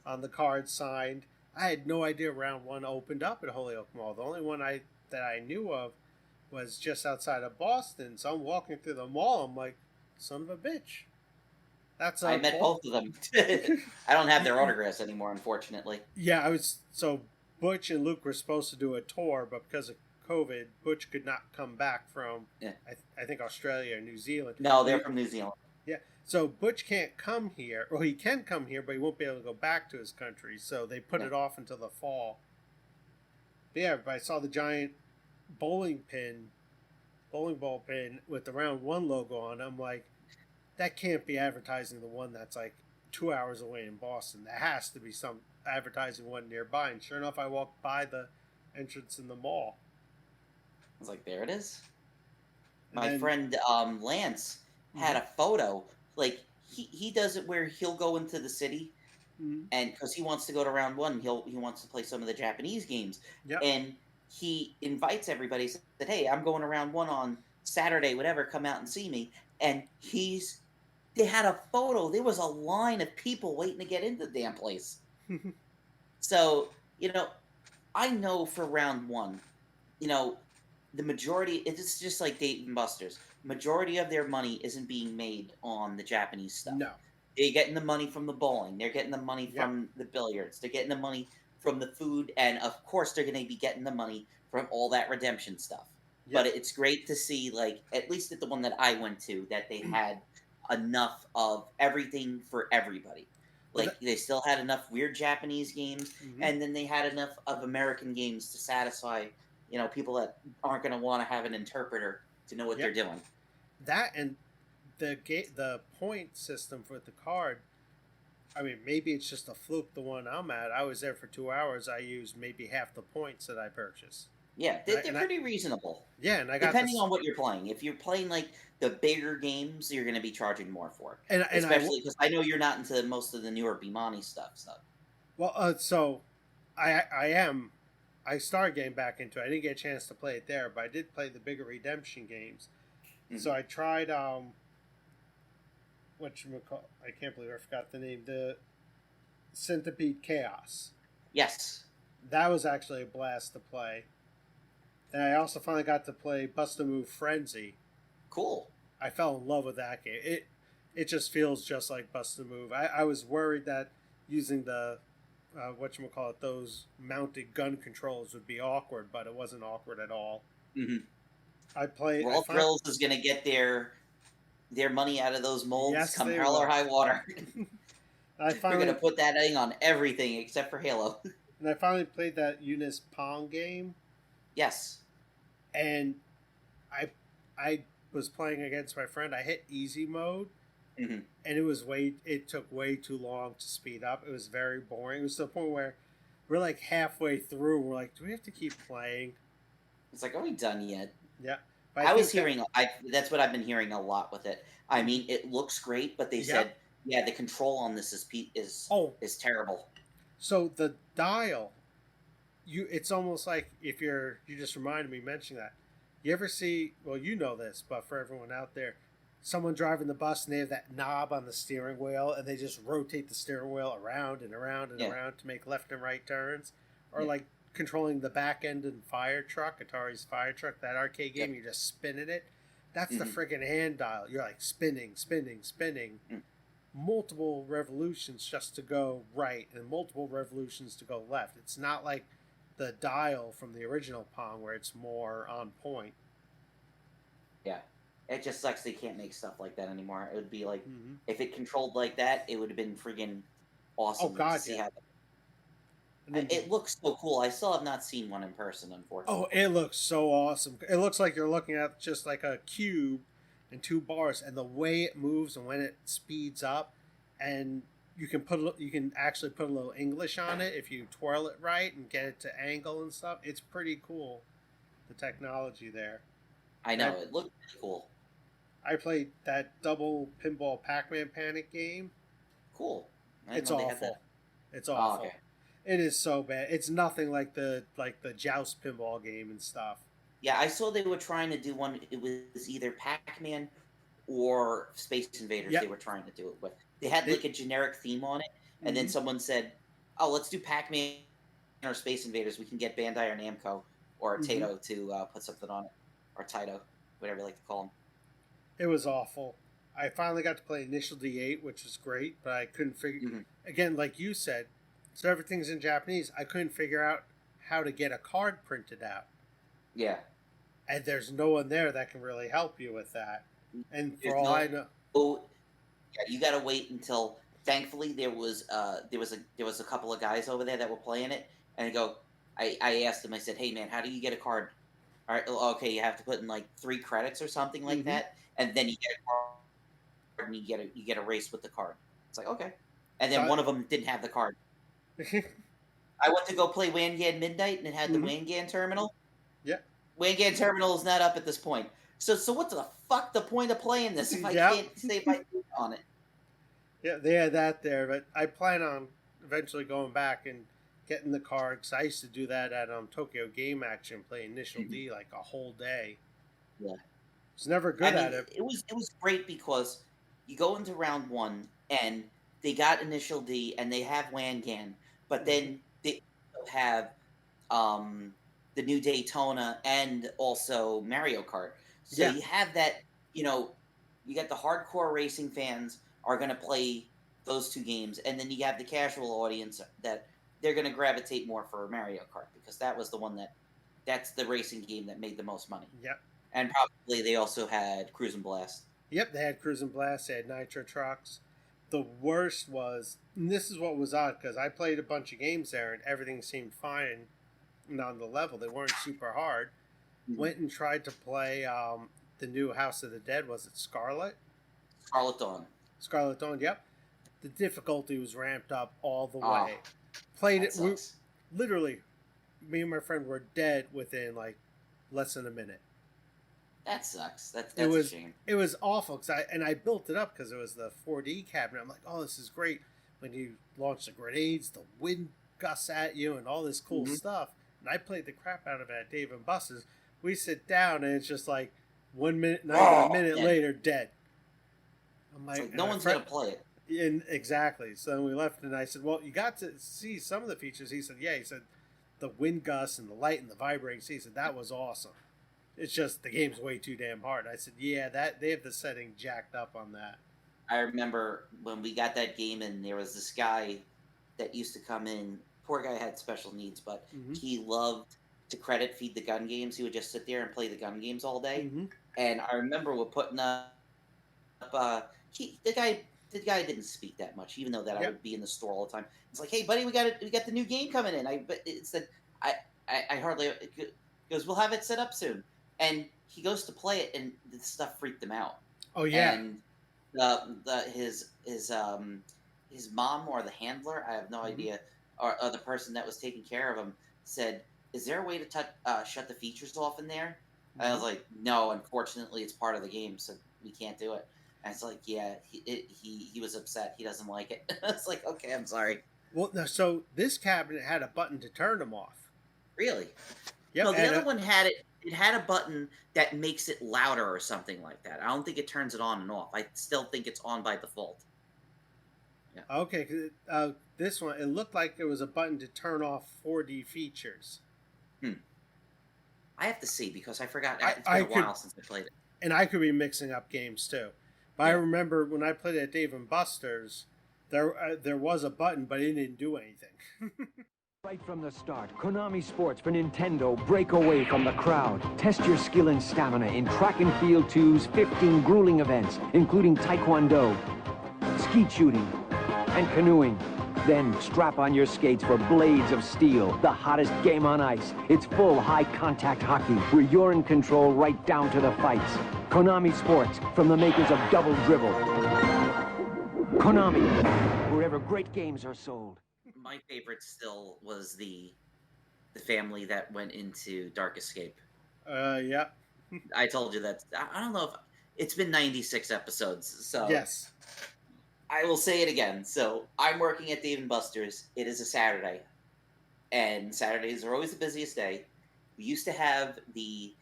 on the card signed. I had no idea round one opened up at Holyoke Mall. The only one that I knew of was just outside of Boston. So I'm walking through the mall. I'm like, son of a bitch. That's I met both of them. I don't have their autographs anymore, unfortunately. Yeah, I was so Butch and Luke were supposed to do a tour, but because of COVID, Butch could not come back from Yeah. I think Australia or New Zealand. No, they're from New Zealand. Yeah, so Butch can't come here. Well, he can come here, but he won't be able to go back to his country. So they put it off until the fall. But yeah, but I saw the giant bowling ball pin with the round one logo on it. I'm like, that can't be advertising the one that's like 2 hours away in Boston. There has to be some advertising one nearby. And sure enough, I walked by the entrance in the mall. I was like, there it is. And My then, friend Lance had a photo. Like he does it where he'll go into the city, and because he wants to go to round one, he wants to play some of the Japanese games, yep. and he invites everybody. Said, "Hey, I'm going to round one on Saturday. Whatever, come out and see me." And they had a photo. There was a line of people waiting to get into the damn place. So I know for round one, you know, the majority, it's just like Dave and Buster's. Majority of their money isn't being made on the Japanese stuff. No. They're getting the money from the bowling. They're getting the money from the billiards. They're getting the money from the food. And of course, they're going to be getting the money from all that redemption stuff. Yep. But it's great to see, like, at least at the one that I went to, that they had enough of everything for everybody. Like, they still had enough weird Japanese games, and then they had enough of American games to satisfy, people that aren't going to want to have an interpreter to know what they're doing. That and the point system for the card. I mean, maybe it's just a fluke. The one I'm at, I was there for 2 hours. I used maybe half the points that I purchased. Yeah, they're pretty reasonable. Yeah, and I got depending on what you're playing. If you're playing like the bigger games, you're going to be charging more for. Especially because I know you're not into most of the newer Bimani stuff. So, well, so I am. I started getting back into it. I didn't get a chance to play it there, but I did play the bigger redemption games. So I tried I can't believe I forgot the name. The Centipede Chaos. Yes. That was actually a blast to play. And I also finally got to play Bust a Move Frenzy. Cool. I fell in love with that game. It just feels just like Bust a Move. I was worried that using the those mounted gun controls would be awkward, but it wasn't awkward at all. I played. World Thrills is going to get their money out of those molds come hell or high water. We're going to put that thing on everything except for Halo. And I finally played that Eunice Pong game. Yes. And I was playing against my friend. I hit easy mode, and it took way too long to speed up. It was very boring. It was to the point where we're like halfway through. We're like, do we have to keep playing? It's like, are we done yet? Yeah. That's what I've been hearing a lot with it. I mean, it looks great, but they said, the control on this is terrible. So the dial, it's almost like you just reminded me mentioning that. You ever see, well, you know this, but for everyone out there, someone driving the bus and they have that knob on the steering wheel and they just rotate the steering wheel around and around and around to make left and right turns? Or like controlling the back end in Atari's Fire Truck, that arcade game, you're just spinning it. That's the friggin' hand dial. You're like spinning. Multiple revolutions just to go right and multiple revolutions to go left. It's not like the dial from the original Pong where it's more on point. Yeah. It just sucks they can't make stuff like that anymore. It would be like, if it controlled like that, it would have been friggin' awesome to see how it looks so cool. I still have not seen one in person, unfortunately. Oh, it looks so awesome. It looks like you're looking at just like a cube and two bars, and the way it moves and when it speeds up, and you can actually put a little English on it if you twirl it right and get it to angle and stuff. It's pretty cool, the technology there. I know, That it looked pretty cool. I played that double pinball Pac-Man Panic game. Cool. I didn't It's know they had that. awful. It's Oh, okay. awful. It is so bad. It's nothing like the Joust pinball game and stuff. Yeah, I saw they were trying to do one. It was either Pac-Man or Space Invaders they Yep. were trying to do it with. They had They, like a generic theme on it, and then mm-hmm. someone said, "Oh, let's do Pac-Man or Space Invaders. We can get Bandai or Namco or Mm-hmm. Taito to put something on it, or Taito, whatever you like to call them." It was awful. I finally got to play Initial D8, which was great, but I couldn't figure. Hmm. Again, like you said, so everything's in Japanese. I couldn't figure out how to get a card printed out, Yeah, and there's no one there that can really help you with that. And for there's all I no. know, Oh, yeah, you got to wait until. Thankfully, there was a couple of guys over there that were playing it, and I go. I asked them. I said, "Hey, man, how do you get a card? All right, okay, you have to put in like 3 credits or something like mm-hmm. that, and then you get a card and you get a race with the card." It's like okay, and then So, one of them didn't have the card. I went to go play Wangan Midnight and it had the mm-hmm. Wangan terminal. Yeah, Wangan terminal is not up at this point. So what's the fuck the point of playing this if I yep, can't save my on it? yeah, they had that there. But I plan on eventually going back and getting the card because I used to do that at Tokyo Game Action, play Initial D like a whole day. Yeah. Was never I good mean, at it. it was great because you go into round one and they got Initial D and they have Wangan, but Mm-hmm. then they also have um, the new Daytona and also Mario Kart. So Yeah, you have that, you know, you got the hardcore racing fans are going to play those two games, and then you have the casual audience that they're going to gravitate more for Mario Kart because that was the one that's the racing game that made the most money. yep. And probably they also had Cruise and Blast. Yep, they had Cruise and Blast, they had Nitro Trucks. The worst was, and this is what was odd, because I played a bunch of games there and everything seemed fine and on the level. They weren't super hard. Mm-hmm. Went and tried to play the new House of the Dead. Was it Scarlet? Scarlet Dawn. Scarlet Dawn, yep. The difficulty was ramped up all the Oh, way. Played that it, sucks. literally, me and my friend were dead within like less than a minute. That sucks. That's It a was shame. it was awful because I built it up because it was the 4D cabinet. I'm like, oh, this is great. When you launch the grenades, the wind gusts at you, and all this cool Mm-hmm. stuff. And I played the crap out of it at Dave and Buster's. We sit down and it's just like 1 minute, not even a minute Yeah. later, dead. I'm It's like, like no one's gonna play it. And exactly. So then we left, and I said, "Well, you got to see some of the features." He said, "Yeah." He said, "The wind gusts and the light and the vibrating." He said, "That was awesome." It's just the game's way too damn hard. I said, "Yeah, that they have the setting jacked up on that." I remember when we got that game, and there was this guy that used to come in. Poor guy had special needs, but Mm-hmm. he loved to credit feed the gun games. He would just sit there and play the gun games all day. Mm-hmm. And I remember we're putting up. The guy didn't speak that much, even though that I Yep. would be in the store all the time. It's like, hey, buddy, we got the new game coming in. But it said I hardly it goes. We'll have it set up soon, and he goes to play it, and the stuff freaked him out. Oh yeah. And his mom or the handler, I have no idea, or the person that was taking care of him said, "Is there a way to shut the features off in there?" And I was like, "No, unfortunately, it's part of the game, so we can't do it." And it's like, yeah, he was upset. He doesn't like it. It's like, okay, I'm sorry. Well, no, so this cabinet had a button to turn them off. Really? Yep. No, the other one had it. It had a button that makes it louder or something like that. I don't think it turns it on and off. I still think it's on by default. Yeah. Okay, this one, it looked like there was a button to turn off 4D features. I have to see because I forgot. It's been a while since I played it. And I could be mixing up games too. But yeah. I remember when I played at Dave and Buster's, there was a button, but it didn't do anything. Right from the start, Konami Sports for Nintendo break away from the crowd. Test your skill and stamina in Track and Field 2's 15 grueling events, including Taekwondo, skeet shooting, and canoeing. Then strap on your skates for Blades of Steel, the hottest game on ice. It's full high-contact hockey, where you're in control right down to the fights. Konami Sports, from the makers of Double Dribble. Konami, wherever great games are sold. My favorite still was the family that went into Dark Escape. Yeah. I told you that. I don't know if it's been 96 episodes, so Yes. I will say it again. So I'm working at Dave and Buster's. It is a Saturday, and Saturdays are always the busiest day. We used to have the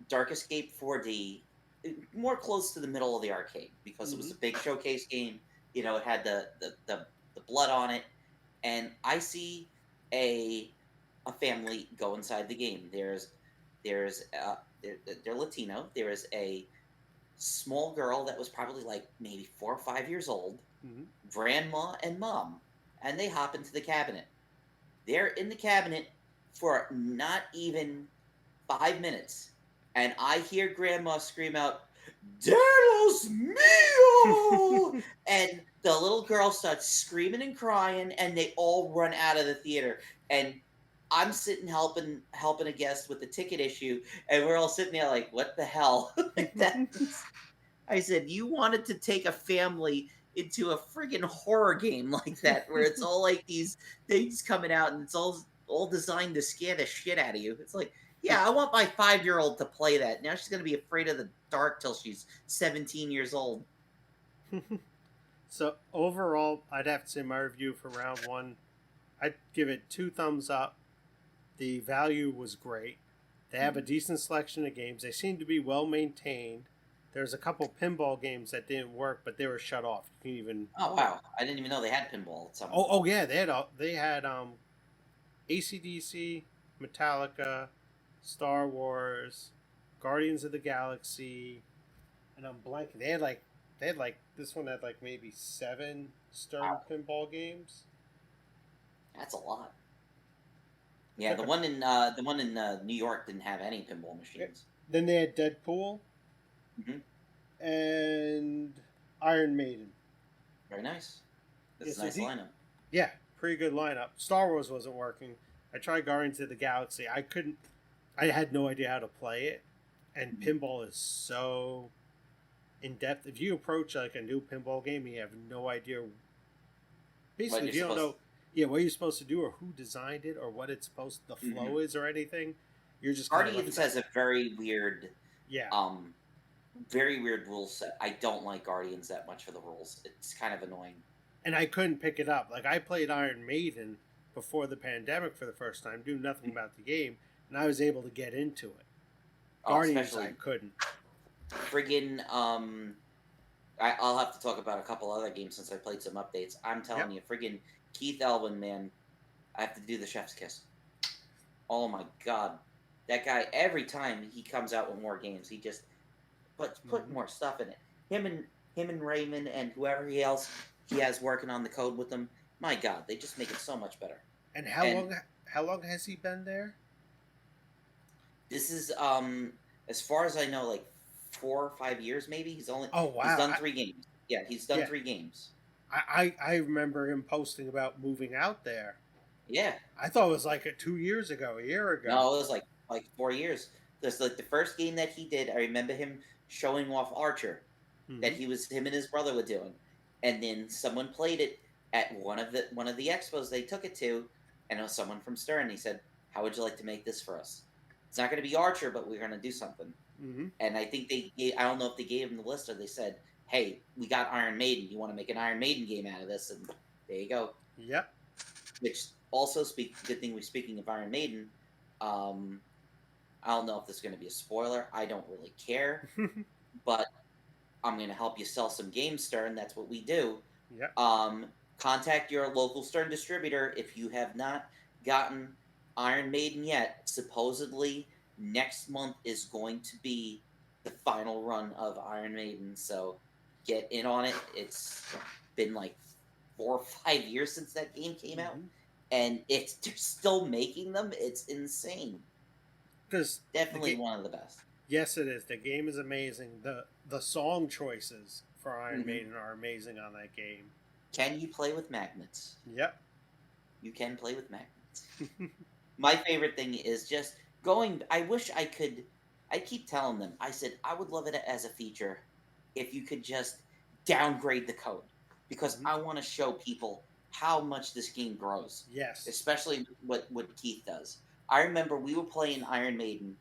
Dark Escape 4D more close to the middle of the arcade because it was a big showcase game. You know, it had the blood on it, and I see a a family go inside the game. They're Latino. There is a small girl that was probably like maybe 4 or 5 years old, grandma and mom, and they hop into the cabinet. They're in the cabinet for not even 5 minutes, and I hear grandma scream out, "Delos mio!" And the little girl starts screaming and crying, and they all run out of the theater. And I'm sitting helping a guest with the ticket issue, and we're all sitting there like, "What the hell?" Like that's I said, "You wanted to take a family into a friggin' horror game like that, where it's all like these things coming out, and it's all designed to scare the shit out of you." It's like, yeah, I want my 5-year-old to play that. Now she's gonna be afraid of the dark till she's 17 years old. So overall, I'd have to say my review for round one, I'd give it 2 thumbs up. The value was great. They have a decent selection of games. They seem to be well maintained. There's a couple pinball games that didn't work, but they were shut off. You can even Oh wow, I didn't even know they had pinball at some of oh yeah, they had ACDC, Metallica, Star Wars, Guardians of the Galaxy, and I'm blanking. They had like this one had like maybe 7 Stern pinball games. That's a lot. Yeah, the one in New York didn't have any pinball machines. Then they had Deadpool and Iron Maiden. Very nice. That's Yeah, a nice lineup. Yeah, pretty good lineup. Star Wars wasn't working. I tried Guardians of the Galaxy. I couldn't. I had no idea how to play it, and pinball is so in depth. If you approach like a new pinball game, you have no idea. Basically, if you don't know, what you're supposed to do or who designed it or what it's supposed the flow is or anything, you're just Guardians has a very weird, yeah, very weird rule set. I don't like Guardians that much for the rules. It's kind of annoying. And I couldn't pick it up. Like I played Iron Maiden before the pandemic for the first time, knew nothing about the game, and I was able to get into it. Guardians, I couldn't. Friggin', I'll have to talk about a couple other games since I played some updates. I'm telling you, friggin' Keith Elwin, man, I have to do the chef's kiss. Oh my god, that guy! Every time he comes out with more games, he just put more stuff in it. Him and Raymond and whoever else he has working on the code with them. My god, they just make it so much better. And how long has he been there? This is as far as I know, like 4 or 5 years maybe. He's done 3 games. Yeah, he's done 3 games. I remember him posting about moving out there. Yeah. I thought it was like 2 years ago, a year ago. No, it was like 4 years. There's like the first game that he did, I remember him showing off Archer that him and his brother were doing. And then someone played it at one of the expos they took it to, and it was someone from Stern. He said, "How would you like to make this for us? It's not going to be Archer, but we're going to do something." And I think I don't know if they gave him the list or they said, "Hey, we got Iron Maiden. You want to make an Iron Maiden game out of this?" And there you go. Yep. Which also good thing we're speaking of Iron Maiden. I don't know if this is going to be a spoiler. I don't really care, but I'm going to help you sell some games, Stern. That's what we do. Yep. Contact your local Stern distributor if you have not gotten Iron Maiden yet. Supposedly, next month is going to be the final run of Iron Maiden, so get in on it. It's been like 4 or 5 years since that game came out, and they're still making them. It's insane. Because definitely one of the best. Yes, it is. The game is amazing. The song choices for Iron Maiden are amazing on that game. Can you play with magnets? Yep. You can play with magnets. My favorite thing is just going. I wish I could. I keep telling them. I said I would love it as a feature if you could just downgrade the code, because I want to show people how much this game grows. Yes. Especially what Keith does. I remember we were playing Iron Maiden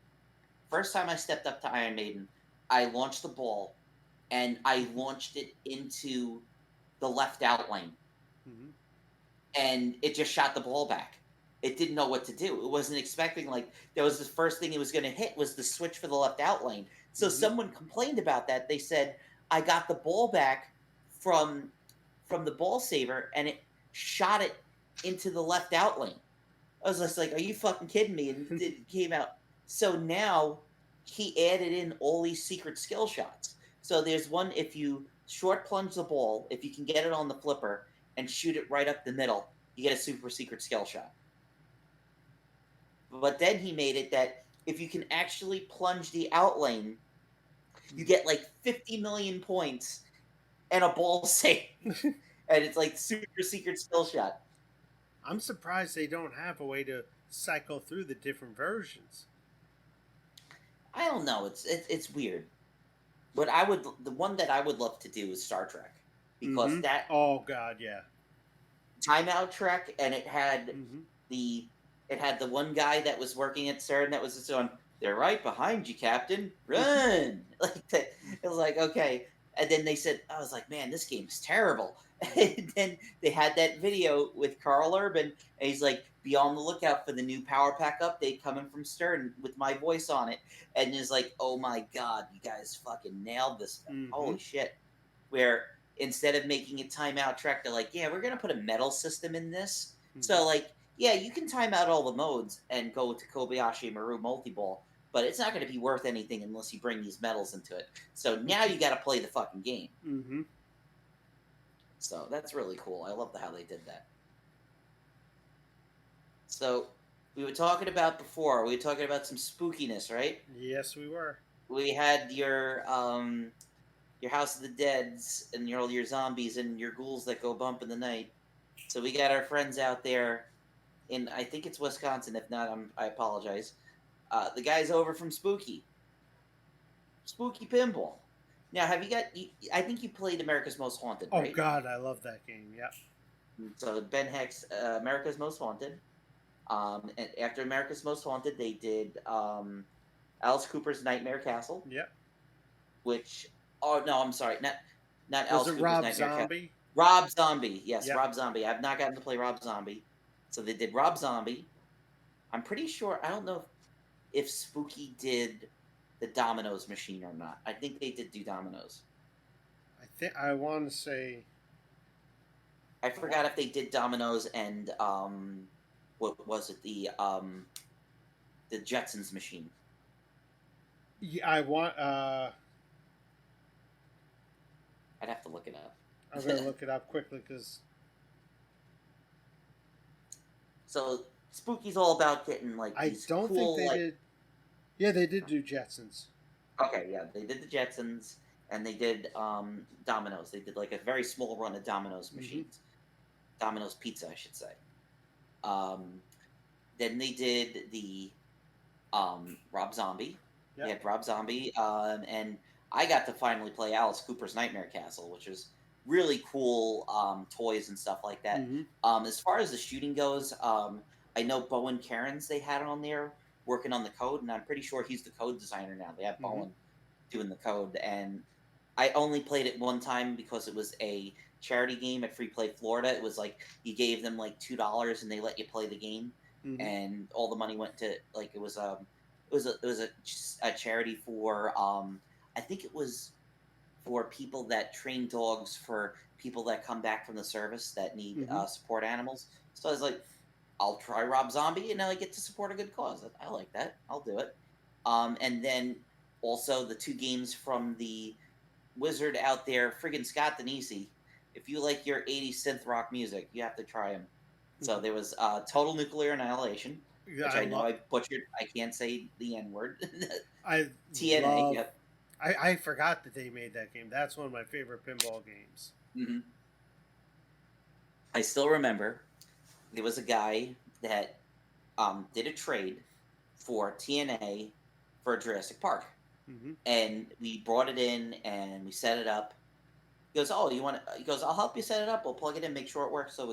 first time I stepped up to Iron Maiden, I launched the ball, and I launched it into the left out lane, Mm-hmm. and it just shot the ball back. It didn't know what to do. It wasn't expecting, like, that was the first thing it was going to hit was the switch for the left out lane. So Mm-hmm. someone complained about that. They said, I got the ball back from the ball saver, and it shot it into the left out lane. I was just like, are you fucking kidding me? And it came out. So now he added in all these secret skill shots. So there's one, if you short plunge the ball, if you can get it on the flipper and shoot it right up the middle, you get a super secret skill shot. But then he made it that if you can actually plunge the out lane, you get like 50 million points and a ball save. And it's like super secret skill shot. I'm surprised they don't have a way to cycle through the different versions. I don't know. It's weird. But the one that I would love to do is Star Trek, because that oh god, yeah, timeout Trek, and it had the one guy that was working at CERN that was just going, they're right behind you, Captain, run. Like that. It was like, okay. And then they said, I was like, man, this game's terrible. And then they had that video with Carl Urban, and he's like, be on the lookout for the new Power Pack update coming from Stern with my voice on it. And it's like, oh my god, you guys fucking nailed this stuff. Holy shit. Where instead of making a timeout Trek, they're like, yeah, we're going to put a medal system in this. So, like, yeah, you can time out all the modes and go to Kobayashi Maru multi-ball, but it's not going to be worth anything unless you bring these medals into it. So now you got to play the fucking game. So that's really cool. I love how they did that. So we were talking about before. We were talking about some spookiness, right? Yes, we were. We had your House of the Deads and your zombies and your ghouls that go bump in the night. So we got our friends out there in, I think it's Wisconsin. If not, I apologize. The guys over from Spooky Pinball. Now, have you got? I think you played America's Most Haunted, right? Oh God, I love that game. Yeah. So Ben Heck's America's Most Haunted. And after America's Most Haunted, they did Alice Cooper's Nightmare Castle. Yep. Which, oh no, I'm sorry, not Alice Cooper's Rob Nightmare Zombie? Castle. Rob Zombie, yes, yep. Rob Zombie. I've not gotten to play Rob Zombie, so they did Rob Zombie. I'm pretty sure. I don't know if Spooky did the Dominoes machine or not. I think they did do Dominoes. I want to say. I forgot if they did Dominoes and what was it, the Jetsons machine. Yeah, I want. I'd have to look it up. I'm gonna look it up quickly because. So Spooky's all about getting like these I don't cool, think they did. Yeah, they did do Jetsons. Okay, yeah, they did the Jetsons and they did Dominoes. They did like a very small run of Dominoes machines. Domino's Pizza, I should say. Then they did the Rob Zombie. Yep. They had Rob Zombie, and I got to finally play Alice Cooper's Nightmare Castle, which is really cool toys and stuff like that. As far as the shooting goes, I know Bowen Cairns they had on there working on the code, and I'm pretty sure he's the code designer now. They have Bowen doing the code, and I only played it one time because it was a charity game at Free Play Florida. It was like you gave them like $2 and they let you play the game, and all the money went to like it was a charity for I think it was for people that train dogs for people that come back from the service that need support animals. So I was like, I'll try Rob Zombie and now I get to support a good cause. I like that. I'll do it. And then also the two games from the wizard out there, friggin' Scott Denisi. If you like your 80s synth rock music, you have to try him. So there was Total Nuclear Annihilation, which I know I butchered. I can't say the N word. TNA. Yep. I forgot that they made that game. That's one of my favorite pinball games. I still remember there was a guy that did a trade for TNA for Jurassic Park. And we brought it in and we set it up. He goes, oh, you want to? He goes, I'll help you set it up. We'll plug it in, make sure it works. So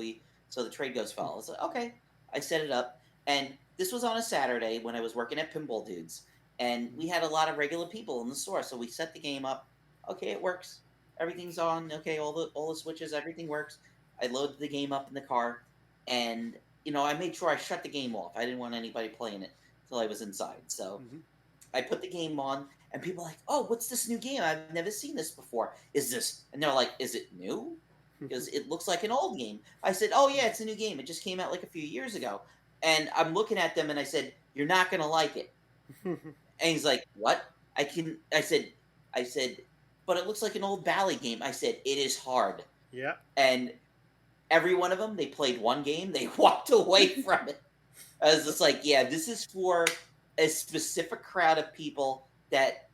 the trade goes well. I was like, okay. I set it up, and this was on a Saturday when I was working at Pinball Dudes, And we had a lot of regular people in the store, so we set the game up. Okay, it works. Everything's on. Okay, all the switches, everything works. I loaded the game up in the car, and I made sure I shut the game off. I didn't want anybody playing it till I was inside. So Mm-hmm. I put the game on, and people are like, "Oh, what's this new game? I've never seen this before. Is this?" And they're like, "Is it new? Because it looks like an old game." I said, "Oh yeah, it's a new game. It just came out like a few years ago." And I'm looking at them, and I said, "You're not gonna like it." And he's like, "What?" I said, "But it looks like an old Bally game." I said, "It is hard." Yeah. And every one of them, they played one game, they walked away from it. I was just like, "Yeah, this is for a specific crowd of people that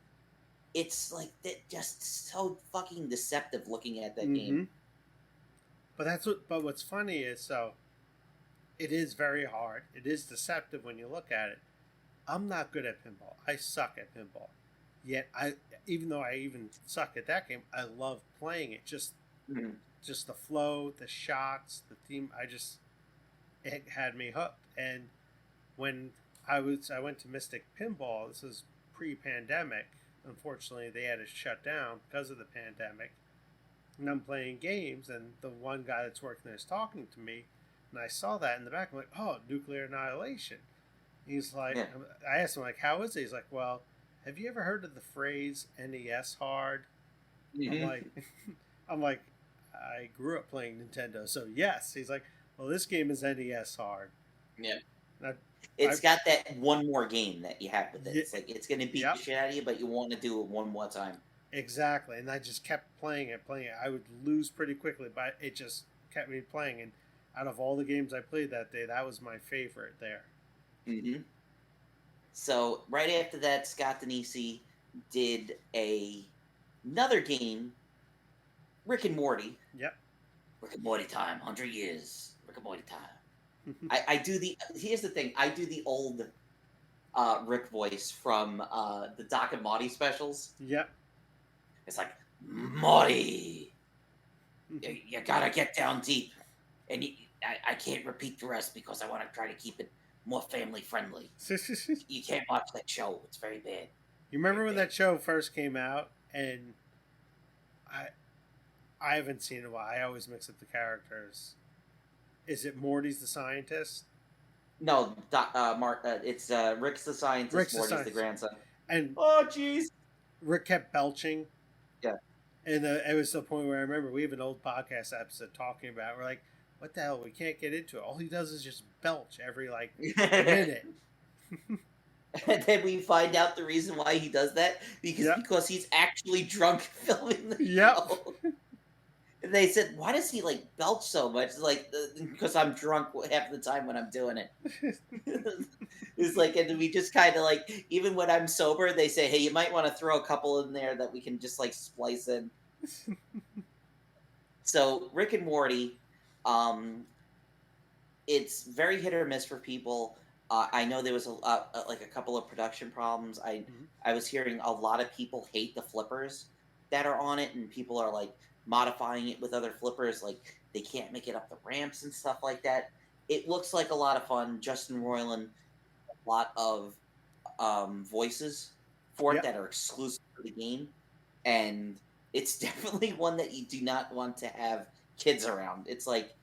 it's like that just so fucking deceptive looking at that Mm-hmm. game." But what's funny is it is very hard. It is deceptive when you look at it. I'm not good at pinball. I suck at pinball. Yet even though I even suck at that game, I love playing it. Mhm. Just the flow, the shots, the theme. It had me hooked. And when I went to Mystic Pinball. This was pre-pandemic. Unfortunately, they had to shut down because of the pandemic. And I'm playing games, and the one guy that's working there is talking to me, and I saw that in the back. I'm like, "Oh, nuclear annihilation." He's like, Yeah. I asked him like, "How is it?" He's like, "Well, have you ever heard of the phrase NES hard?" I'm Mhm. like, I'm like, I grew up playing Nintendo, so yes. He's like, "Well, this game is NES hard." Yeah. I, I It's got that one more game that you have with it. yeah, It's like it's gonna beat the yep, shit out of you, but you want to do it one more time. exactly. And I just kept playing it, playing it. I would lose pretty quickly, but it just kept me playing. And out of all the games I played that day, that was my favorite there. Hmm. So right after that, Scott Denisi did another game, Rick and Morty. Yep. Rick and Morty time, 100 years. Rick and Morty time. I do the. Here's the thing. I do the old Rick voice from the Doc and Marty specials. Yep. It's like, "Morty, you gotta get down deep, and I can't repeat the rest because I want to try to keep it more family friendly. You can't watch that show; it's very bad, You very remember when bad." that show first came out, and I I haven't seen it in a while. I always mix up the characters. Is it Morty's the scientist? No, it's Rick's the scientist, Rick's the Morty's the scientist, grandson. and Oh, jeez. Rick kept belching, Yeah. and it was to the point where I remember we have an old podcast episode talking about. We're like, "What the hell? We can't get into it. All he does is just belch every like minute." And then we find out the reason why he does that Yep. because he's actually drunk filming the Yep. show. And they said, "Why does he like belch so much?" It's like, because I'm drunk half the time when I'm doing it." It's like, and we just kind of like, even when I'm sober, they say, "Hey, you might want to throw a couple in there that we can just like splice in." So Rick and Morty, um, it's very hit or miss for people. I know there was like a couple of production problems. Mhm. I was hearing a lot of people hate the flippers that are on it, and people are like modifying it with other flippers, like they can't make it up the ramps and stuff like that. It looks like a lot of fun. Justin Roiland, a lot of voices for it Yep. that are exclusive to the game, and it's definitely one that you do not want to have kids around. It's like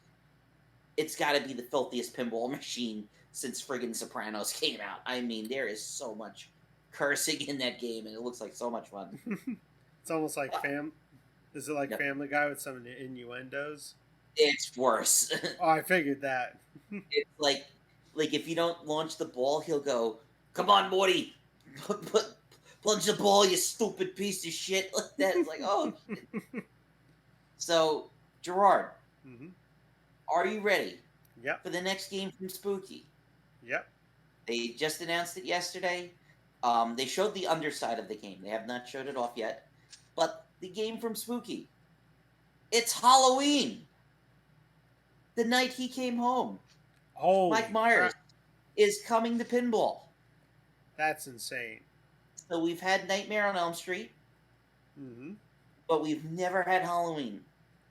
it's got to be the filthiest pinball machine since friggin' Sopranos came out. I mean, there is so much cursing in that game, and it looks like so much fun. It's almost like Uh, Is it like no, Family Guy with some innuendos? it's worse. Oh, I figured that. It's like if you don't launch the ball, he'll go, "Come on, Morty, put plunge the ball, you stupid piece of shit," like that. It's like, oh. So, Gerard, Hmm. are you ready Yep. for the next game from Spooky? Yep. They just announced it yesterday. They showed the underside of the game. They have not showed it off yet. But the game from Spooky, it's Halloween. The night he came home, Mike Holy Myers crap! is coming to pinball. That's insane. So we've had Nightmare on Elm Street, Hmm. but we've never had Halloween.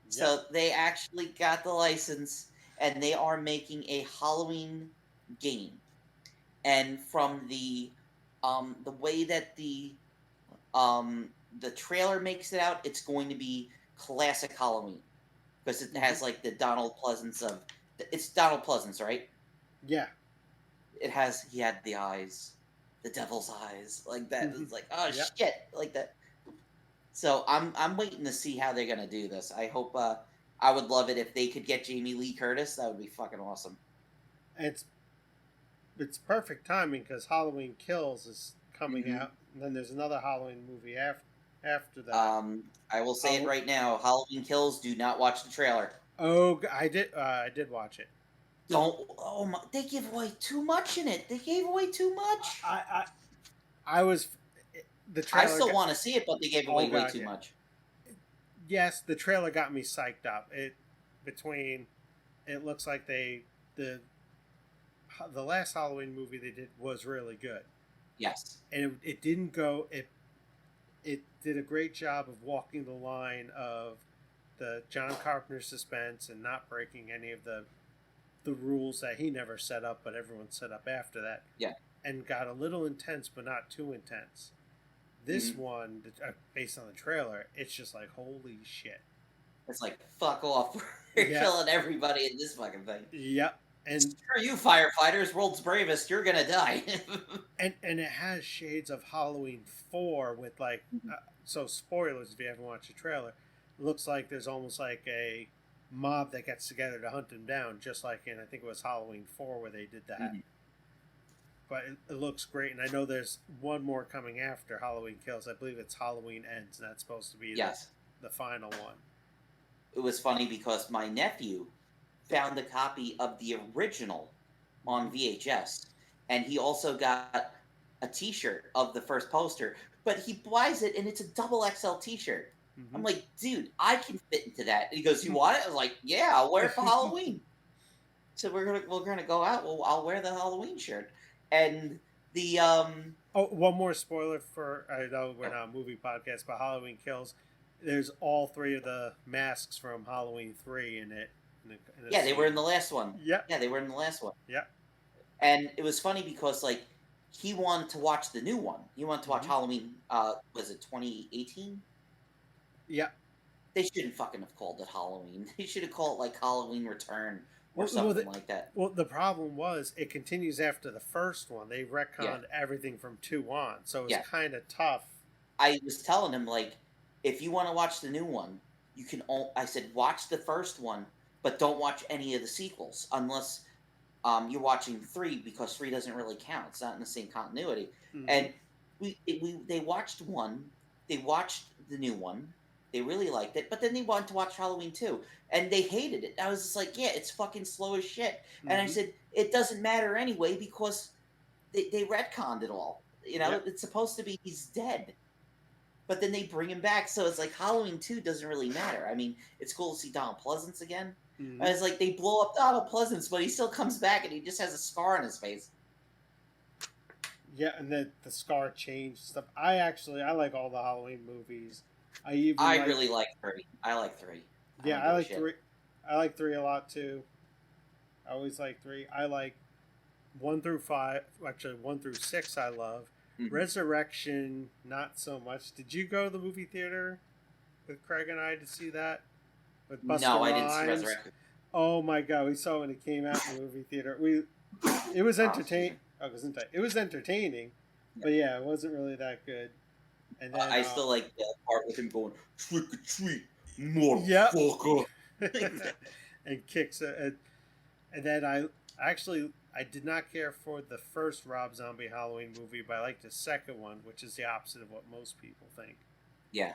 Yep. So they actually got the license, and they are making a Halloween game. And from the the way that um the trailer makes it out, it's going to be classic Halloween because it Mm-hmm. has like the Donald Pleasance of it's Donald Pleasance, right? Yeah. He had the eyes, the devil's eyes, like that. Mm-hmm. It's like, oh Yeah. shit, like that. So I'm waiting to see how they're gonna do this. I hope I would love it if they could get Jamie Lee Curtis. That would be fucking awesome. It's perfect timing because Halloween Kills is coming Hmm. out, and then there's another Halloween movie after that. I will say it right now. Halloween Kills. Do not watch the trailer. Oh, I did watch it. Don't. Oh my! They give away too much in it. They gave away too much. I was the I trailer. still want to see it, but they gave Oh away way god, too yeah. much. Yes, the trailer got me psyched up. It looks like the last Halloween movie they did was really good. Yes, And it didn't go. It did a great job of walking the line of the John Carpenter suspense and not breaking any of the rules that he never set up, but everyone set up after that. yeah. And got a little intense, but not too intense. This one, based on the trailer, it's just like, holy shit. It's like, fuck off. We're killing everybody in this fucking thing. Yep. And screw you, firefighters, world's bravest, you're gonna die. and it has shades of Halloween 4 with like, so spoilers if you haven't watched the trailer. It looks like there's almost like a mob that gets together to hunt him down, just like in, I think it was Halloween 4 where they did that. Mm-hmm. But it looks great, and I know there's one more coming after Halloween Kills. I believe it's Halloween Ends, and that's supposed to be the final one. It was funny because my nephew found a copy of the original on VHS, and he also got a T-shirt of the first poster, but he buys it, and it's a double XL T-shirt. Mm-hmm. I'm like, dude, I can fit into that. And he goes, you want it? I was like, yeah, I'll wear it for Halloween. So we're gonna go out. Well, I'll wear the Halloween shirt. And the one more spoiler for, I know we're not a movie podcast, but Halloween Kills. There's all 3 of the masks from Halloween 3 in it. They were in the last one. Yeah. Yeah, they were in the last one. Yeah. And it was funny because like he wanted to watch the new one. He wanted to watch Halloween. Was it 2018? Yeah. They shouldn't fucking have called it Halloween. They should have called it like Halloween Return. Or something like that. Well, the problem was it continues after the first one. They retconned everything from 2 on, so it's kind of tough. I was telling him, like, if you want to watch the new one, you can. I said, watch the first one, but don't watch any of the sequels unless you're watching 3 because 3 doesn't really count. It's not in the same continuity. Mm-hmm. And they watched 1, they watched the new one. They really liked it, but then they wanted to watch Halloween 2, and they hated it. I was just like, yeah, it's fucking slow as shit. Mm-hmm. And I said, it doesn't matter anyway because they retconned it all. You know, it's supposed to be he's dead. But then they bring him back, so it's like Halloween 2 doesn't really matter. I mean, it's cool to see Donald Pleasance again. Mm-hmm. And it's like they blow up Donald Pleasance, but he still comes back and he just has a scar on his face. Yeah, and the scar changed stuff. I like all the Halloween movies. I really like 3. I like 3. Yeah, I like 3. I like 3 a lot too. I always like 3. I like 1 through 5. Actually, 1 through 6 I love. Mm-hmm. Resurrection, not so much. Did you go to the movie theater with Craig and I to see that? With Busta Rhymes? I didn't see Resurrection. Oh my god, we saw it when it came out in the movie theater. It was entertaining. It was entertaining, but yeah, it wasn't really that good. And then, I still like the part with him going trick or treat, motherfucker, and kicks it. And then I did not care for the first Rob Zombie Halloween movie, but I liked the second one, which is the opposite of what most people think. Yeah,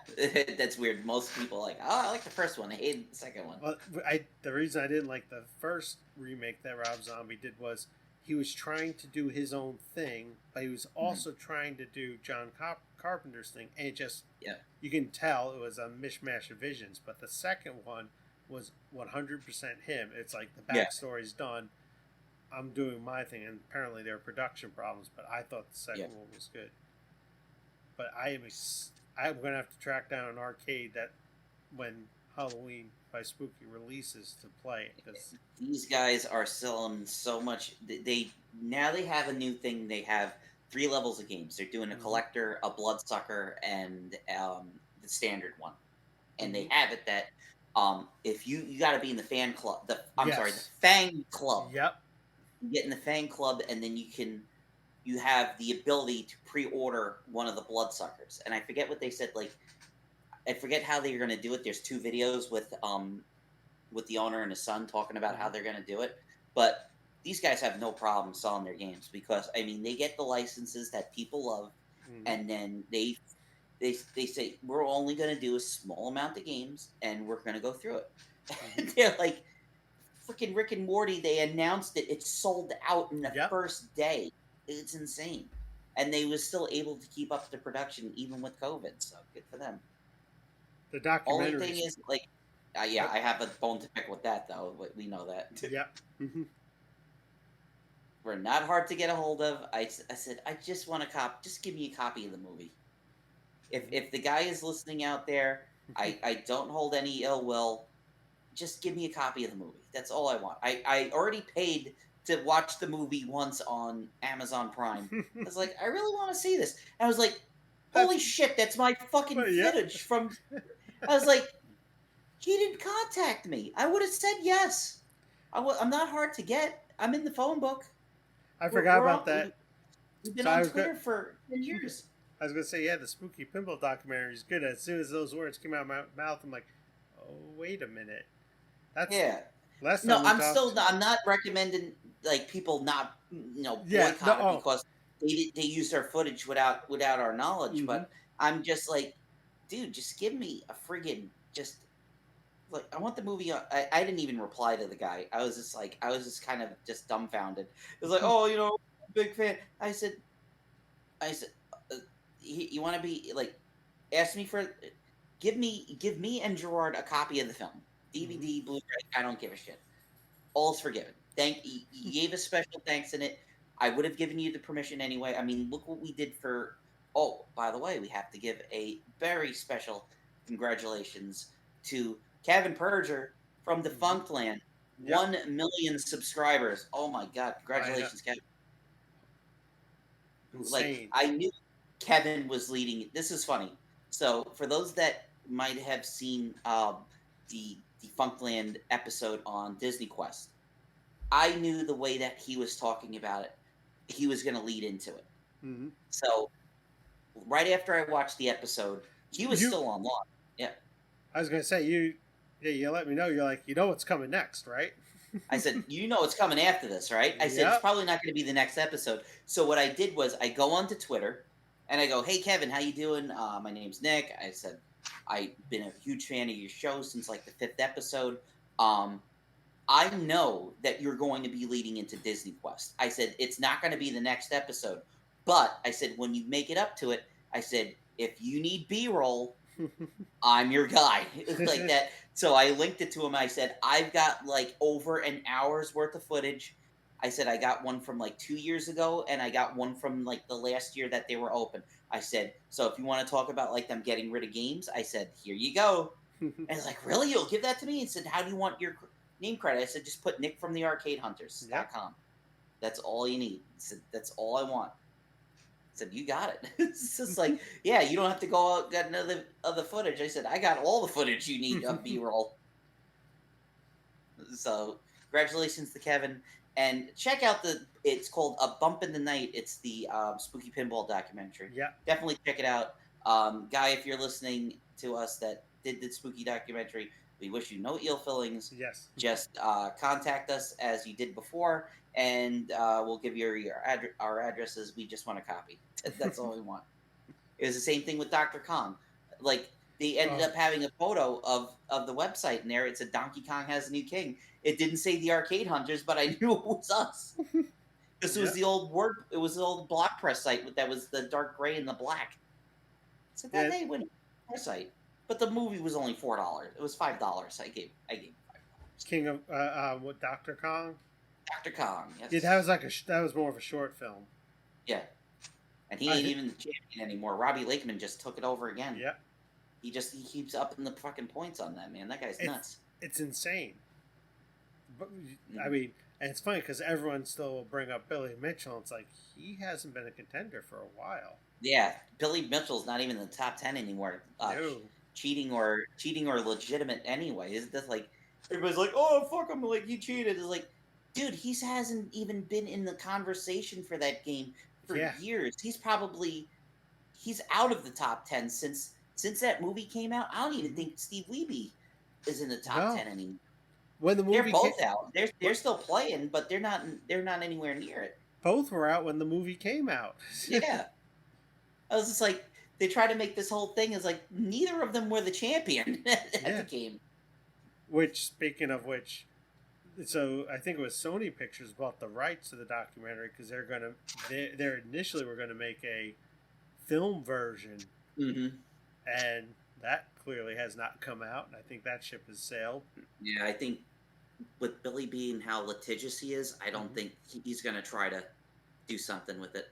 that's weird. Most people are like, oh, I like the first one. I hated the second one. Well, the reason I didn't like the first remake that Rob Zombie did was he was trying to do his own thing, but he was also trying to do John Carpenter's thing, and it just you can tell it was a mishmash of visions. But the second one was 100% him. It's like the backstory's done. I'm doing my thing, and apparently there are production problems, but I thought the second one was good. But I'm going to have to track down an arcade that when Halloween by Spooky releases to play it. Cause these guys are selling so much. They have a new thing. They have 3 levels of games. They're doing a collector, a bloodsucker, and the standard one. And they have it that if you got to be in the fan club, the Fang Club. Yep. You get in the Fang Club, and then you have the ability to pre-order one of the bloodsuckers. And I forget what they said. Like, I forget how they're going to do it. There's 2 videos with the owner and his son talking about how they're going to do it. But these guys have no problem selling their games because, I mean, they get the licenses that people love, and then they say, we're only going to do a small amount of games, and we're going to go through it. And they're like, freaking Rick and Morty, they announced it. It sold out in the first day. It's insane. And they was still able to keep up the production even with COVID, so good for them. The documentary. Only thing is, like, I have a bone to pick with that, though. We know that. Yep. We're not hard to get a hold of. I said, I just want a copy. Just give me a copy of the movie. If the guy is listening out there, I don't hold any ill will. Just give me a copy of the movie. That's all I want. I already paid to watch the movie once on Amazon Prime. I was like, I really want to see this. And I was like, holy shit, that's my fucking footage from... I was like, he didn't contact me. I would have said yes. I'm not hard to get. I'm in the phone book. I forgot about that. We've been on Twitter for 10 years. I was going to say, the Spooky Pinball documentary is good. As soon as those words came out of my mouth, I'm like, oh, wait a minute. That's last time I'm not recommending like people not boycott it because they use their footage without our knowledge. But I'm just like, dude, just give me a friggin' like, I want the movie. I didn't even reply to the guy. I was just kind of just dumbfounded. It was like, oh, big fan. I said, you want to be like, ask me for, give me and Gerard a copy of the film, DVD, Blu-ray. I don't give a shit. All's forgiven. You gave us special thanks in it. I would have given you the permission anyway. I mean, look what we did for. Oh, by the way, we have to give a very special congratulations to Kevin Perger from Defunctland. 1 million subscribers. Oh my God! Congratulations, Kevin. Insane. Like, I knew Kevin was leading. This is funny. So for those that might have seen the Defunctland episode on Disney Quest, I knew the way that he was talking about it, he was going to lead into it. So right after I watched the episode, he was still online. Yeah. I was going to say, you let me know. You're like, what's coming next, right? I said, it's coming after this, right? I said, it's probably not going to be the next episode. So what I did was I go onto Twitter and I go, hey, Kevin, how you doing? My name's Nick. I said, I've been a huge fan of your show since like the 5th episode. I know that you're going to be leading into Disney Quest. I said, it's not going to be the next episode. But I said, when you make it up to it, I said, if you need B-roll, I'm your guy. Like that. So I linked it to him. I said, I've got like over an hour's worth of footage. I said, I got one from like 2 years ago, and I got one from like the last year that they were open. I said, so if you want to talk about like them getting rid of games, I said, here you go. And he's like, really? You'll give that to me? He said, how do you want your name credit? I said, just put Nick from the ArcadeHunters.com. That's all you need. He said, that's all I want. I said, you got it. It's just like, yeah, you don't have to go out and get another other footage. I said, I got all the footage you need of B-roll. So congratulations to Kevin. And check out it's called A Bump in the Night. It's the Spooky Pinball documentary. Yeah. Definitely check it out. Guy, if you're listening to us that did the spooky documentary, we wish you no ill feelings. Yes. Just contact us as you did before, and we'll give you our addresses. We just want a copy. That's all we want. It was the same thing with Dr. Kong. Like, they ended up having a photo of the website in there. It said Donkey Kong has a new king. It didn't say the Arcade Hunters, but I knew it was us. This was the old it was the old block press site that was the dark gray and the black. So that they went press site. But the movie was only $4. It was $5. I gave $5. King of what, Dr. Kong? Dr. Kong, yes. Yeah, that was more of a short film. Yeah. And he ain't even the champion anymore. Robbie Lakeman just took it over again. Yeah. He keeps upping the fucking points on that, man. That guy's nuts. It's insane. But, I mean, And it's funny because everyone still will bring up Billy Mitchell. It's like he hasn't been a contender for a while. Yeah, Billy Mitchell's not even in the top 10 anymore. No. Cheating or legitimate anyway. Is this like everybody's like, oh fuck him, like he cheated? It's like, dude, he hasn't even been in the conversation for that game for Yeah. years. He's out of the top 10 since that movie came out. I don't even think Steve Wiebe is in the top 10 anymore. When the movie They're both out. They're still playing, but they're not anywhere near it. Both were out when the movie came out. Yeah. I was just like, they try to make this whole thing as like neither of them were the champion at the game. Which, speaking of which, so I think it was Sony Pictures bought the rights to the documentary because they're initially were going to make a film version, and that clearly has not come out. And I think that ship has sailed. Yeah, I think with Billy being how litigious he is, I don't think he's going to try to do something with it.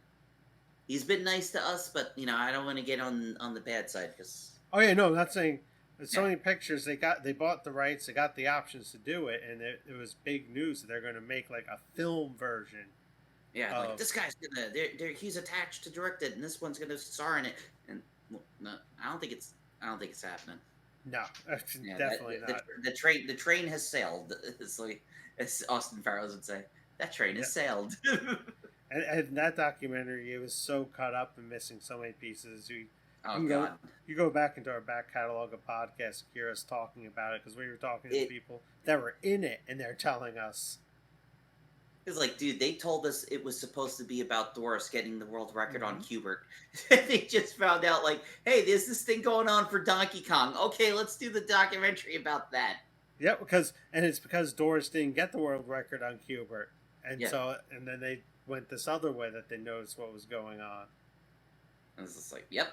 He's been nice to us, but I don't want to get on the bad side because. Oh yeah, no, I'm not saying. Sony Pictures, they bought the rights, they got the options to do it, and it was big news that they're going to make like a film version. Yeah, like this guy's gonna, he's attached to direct it, and this one's gonna star in it. And no, I don't think it's happening. No, definitely not. The train has sailed. It's like as Austin Farrells would say, that train has sailed. And that documentary, it was so cut up and missing so many pieces. You go back into our back catalog of podcasts, hear us talking about it because we were talking to people that were in it, and they're telling us. It's like, dude, they told us it was supposed to be about Doris getting the world record on Q*bert. They just found out, like, hey, there's this thing going on for Donkey Kong. Okay, let's do the documentary about that. Yeah, it's because Doris didn't get the world record on Q*bert, and and then they went this other way that they noticed what was going on. And it's just like, yep.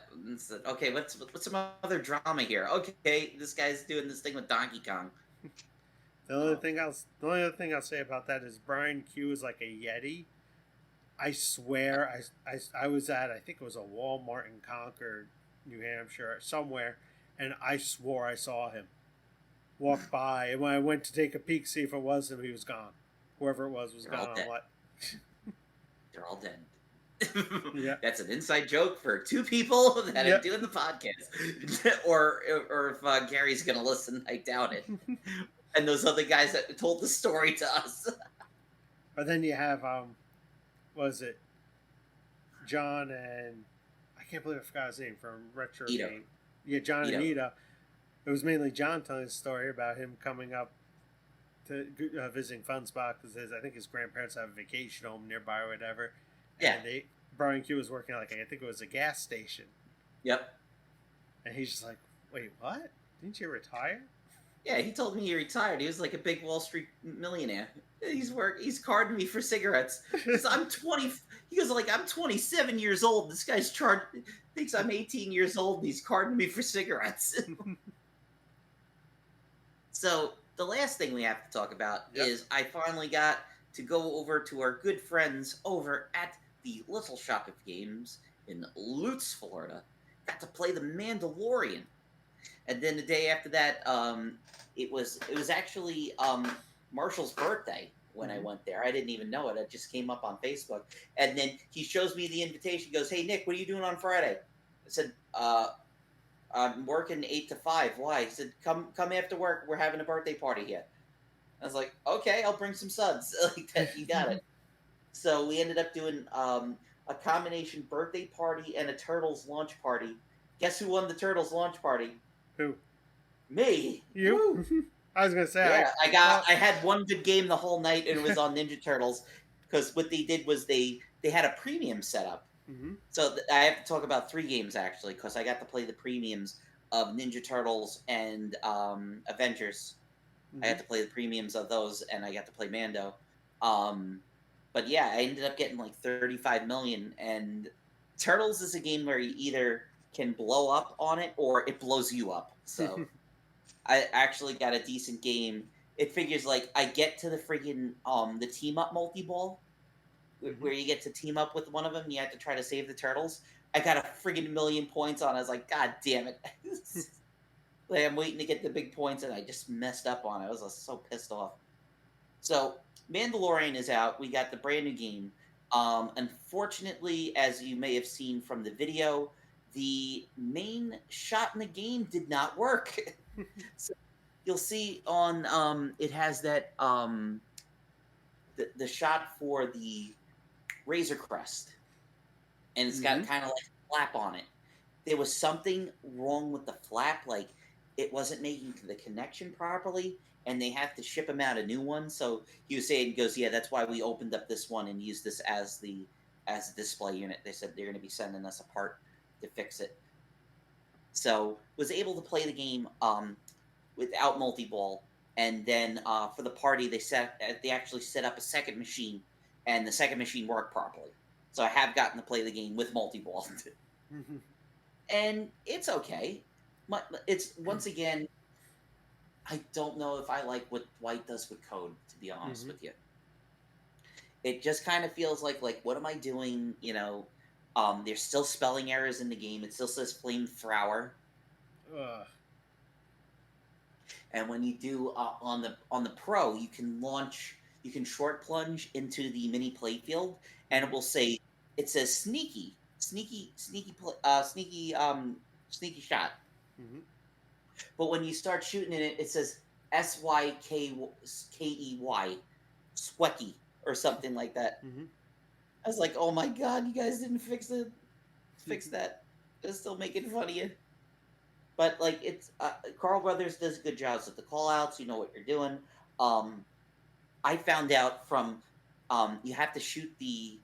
Okay, what's some other drama here? Okay, this guy's doing this thing with Donkey Kong. The only other thing I'll say about that is Brian Q is like a Yeti. I swear, I was at, I think it was a Walmart in Concord, New Hampshire, somewhere, and I swore I saw him walk by. And when I went to take a peek, see if it was him, he was gone. Whoever it was gone. What? They're all dead. Yeah, that's an inside joke for two people that are doing the podcast. or if Gary's gonna listen, I doubt it. And those other guys that told the story to us. But then you have was it John and I can't believe I forgot his name from Retro Game. Yeah, John and Ida. It was mainly John telling the story about him coming up to visiting Fun Spot because I think his grandparents have a vacation home nearby or whatever. Yeah. And Brian Q was working like I think it was a gas station. Yep. And he's just like, wait, what? Didn't you retire? Yeah, he told me he retired. He was like a big Wall Street millionaire. He's carding me for cigarettes. I'm 20. He goes like, I'm 27 years old. This guy's thinks I'm 18 years old, and he's carding me for cigarettes. So the last thing we have to talk about is I finally got to go over to our good friends over at the Little Shop of Games in Lutz, Florida. Got to play the Mandalorian. And then the day after that, it was actually Marshall's birthday when I went there. I didn't even know it. It just came up on Facebook. And then he shows me the invitation. He goes, hey, Nick, what are you doing on Friday? I said, I'm working 8 to 5. Why? He said, come after work. We're having a birthday party here. I was like, okay, I'll bring some suds. Like that, you got it. So we ended up doing a combination birthday party and a Turtles launch party. Guess who won the Turtles launch party? Who? Me. You? I was gonna say. Yeah, I had one good game the whole night, and it was on Ninja Turtles. Because what they did was they had a premium setup. Mm-hmm. So I have to talk about 3 games actually, because I got to play the premiums of Ninja Turtles and Avengers. Mm-hmm. I had to play the premiums of those, and I got to play Mando. But yeah, I ended up getting like 35 million. And Turtles is a game where you either can blow up on it or it blows you up. So I actually got a decent game. It figures like I get to the freaking the team up multi-ball where you get to team up with one of them and you have to try to save the turtles. I got a friggin' million points on it. I was like, God damn it. Like, I'm waiting to get the big points and I just messed up on it. I was so pissed off. So Mandalorian is out. We got the brand new game. Unfortunately, as you may have seen from the video, the main shot in the game did not work. So you'll see on it has that the shot for the Razor Crest, and it's got Mm-hmm. kind of like a flap on it. There was something wrong with the flap, like it wasn't making the connection properly, and they have to ship him out a new one. So he was saying, he goes, yeah, that's why we opened up this one and used this as a display unit. They said they're going to be sending us a part to fix it. So was able to play the game without multi ball, and then for the party they actually set up a second machine, and the second machine worked properly. So I have gotten to play the game with multi ball. Mm-hmm. And it's okay. It's once again, I don't know if I like what Dwight does with code. To be honest Mm-hmm. with you, it just kind of feels like what am I doing? There's still spelling errors in the game. It still says flamethrower, Ugh. and when you do on the pro, you can short plunge into the mini playfield, and it Mm-hmm. will say it says sneaky shot. Mm-hmm. But when you start shooting in it, it says SYKEY, Swecky, or something like that. Mm-hmm. I was like, oh my god, you guys didn't fix that. They're still making fun of you. But like it's Carl Brothers does good jobs with the call outs. You know what you're doing. Um, I found out from you have to shoot the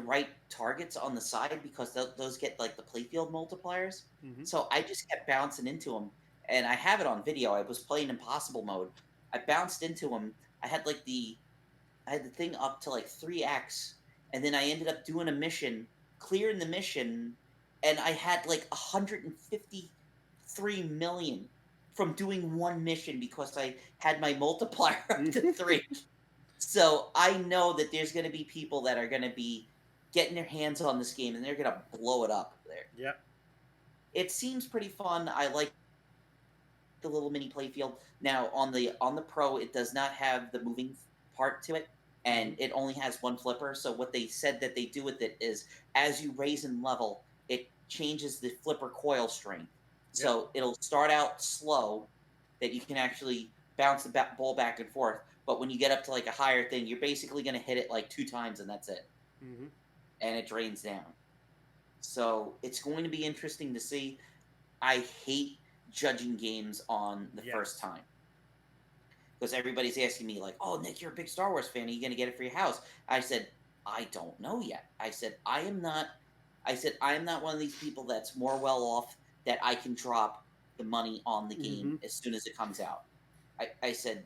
right targets on the side because those get like the playfield multipliers. Mm-hmm. So I just kept bouncing into them, and I have it on video. I was playing impossible mode. I bounced into them. I had like I had the thing up to like 3x, and then I ended up doing a mission, clearing the mission, and I had like 153 million from doing one mission because I had my multiplier up to 3. So I know that there's going to be people that are going to be getting their hands on this game and they're going to blow it up there. Yep. It seems pretty fun. I like the little mini playfield. Now on the pro, it does not have the moving part to it, Mm-hmm. and it only has one flipper. So what they said that they do with it is, as you raise in level, it changes the flipper coil strength. Yep. So it'll start out slow, that you can actually bounce the ball back and forth. But when you get up to like a higher thing, you're basically going to hit it like 2 times and that's it, Mm-hmm. and it drains down. So it's going to be interesting to see. I hate judging games on the first Yes. time because everybody's asking me like, "Oh, Nick, you're a big Star Wars fan. Are you going to get it for your house?" I said, "I don't know yet." I said, "I am not." I said, "I am not one of these people that's more well off that I can drop the money on the Mm-hmm. game as soon as it comes out." I said,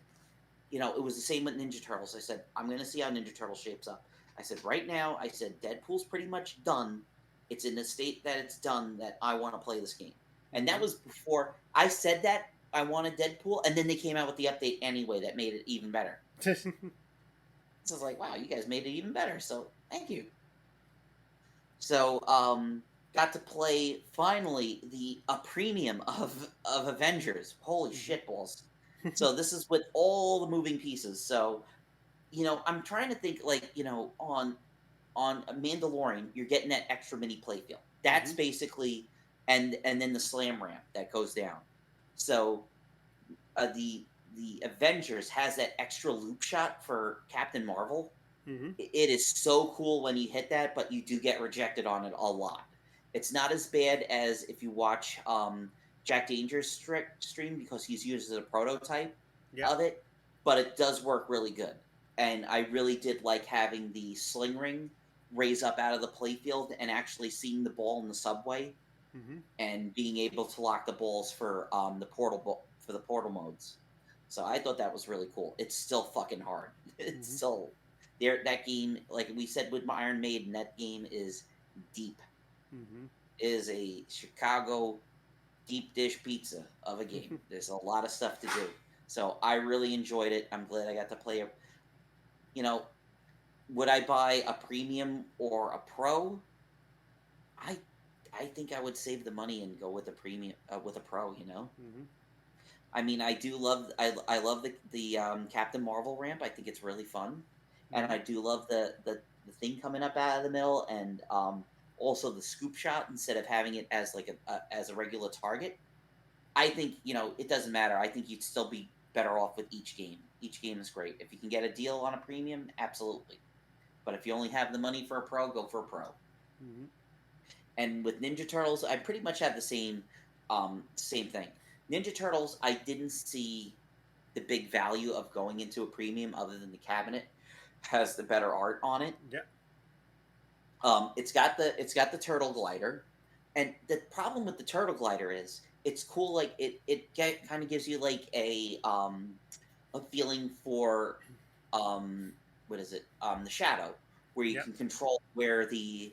it was the same with Ninja Turtles. I said, "I'm going to see how Ninja Turtle shapes up." I said, "Right now," I said, "Deadpool's pretty much done. It's in the state that it's done that I want to play this game." And that Mm-hmm. was before I said that I wanted Deadpool, and then they came out with the update anyway that made it even better. So I was like, wow, you guys made it even better. So thank you. So got to play finally the a premium of Avengers. Holy Mm-hmm. shit balls. So this is with all the moving pieces. So I'm trying to think like, on a Mandalorian, you're getting that extra mini playfield. That's Mm-hmm. basically and then the slam ramp that goes down. So the Avengers has that extra loop shot for Captain Marvel. Mm-hmm. It is so cool when you hit that, but you do get rejected on it a lot. It's not as bad as if you watch Jack Danger's stream because he's used as a prototype Yep. of it, but it does work really good. And I really did like having the sling ring raise up out of the playfield and actually seeing the ball in the subway Mm-hmm. and being able to lock the balls for the portal modes. So I thought that was really cool. It's still fucking hard. It's Mm-hmm. still there. That game, like we said with Iron Maiden, that game is deep. Mm-hmm. It is a Chicago deep dish pizza of a game. There's a lot of stuff to do. So I really enjoyed it. I'm glad I got to play it. You know, would I buy a premium or a pro? I I think I would save the money and go with a premium with a pro. Mm-hmm. I mean, I love the Captain Marvel ramp. I think it's really fun, and Mm-hmm. I do love the thing coming up out of the middle, and also the scoop shot instead of having it as like as a regular target. I think it doesn't matter. I think you'd still be better off with each game. Each game is great. If you can get a deal on a premium, absolutely. But if you only have the money for a pro, go for a pro. Mm-hmm. And with Ninja Turtles, I pretty much have the same thing. Ninja Turtles, I didn't see the big value of going into a premium other than the cabinet has the better art on it. Yeah. It's got the turtle glider, and the problem with the turtle glider is it's cool. Like kind of gives you like a feeling for what is it the shadow where you Yeah. can control where the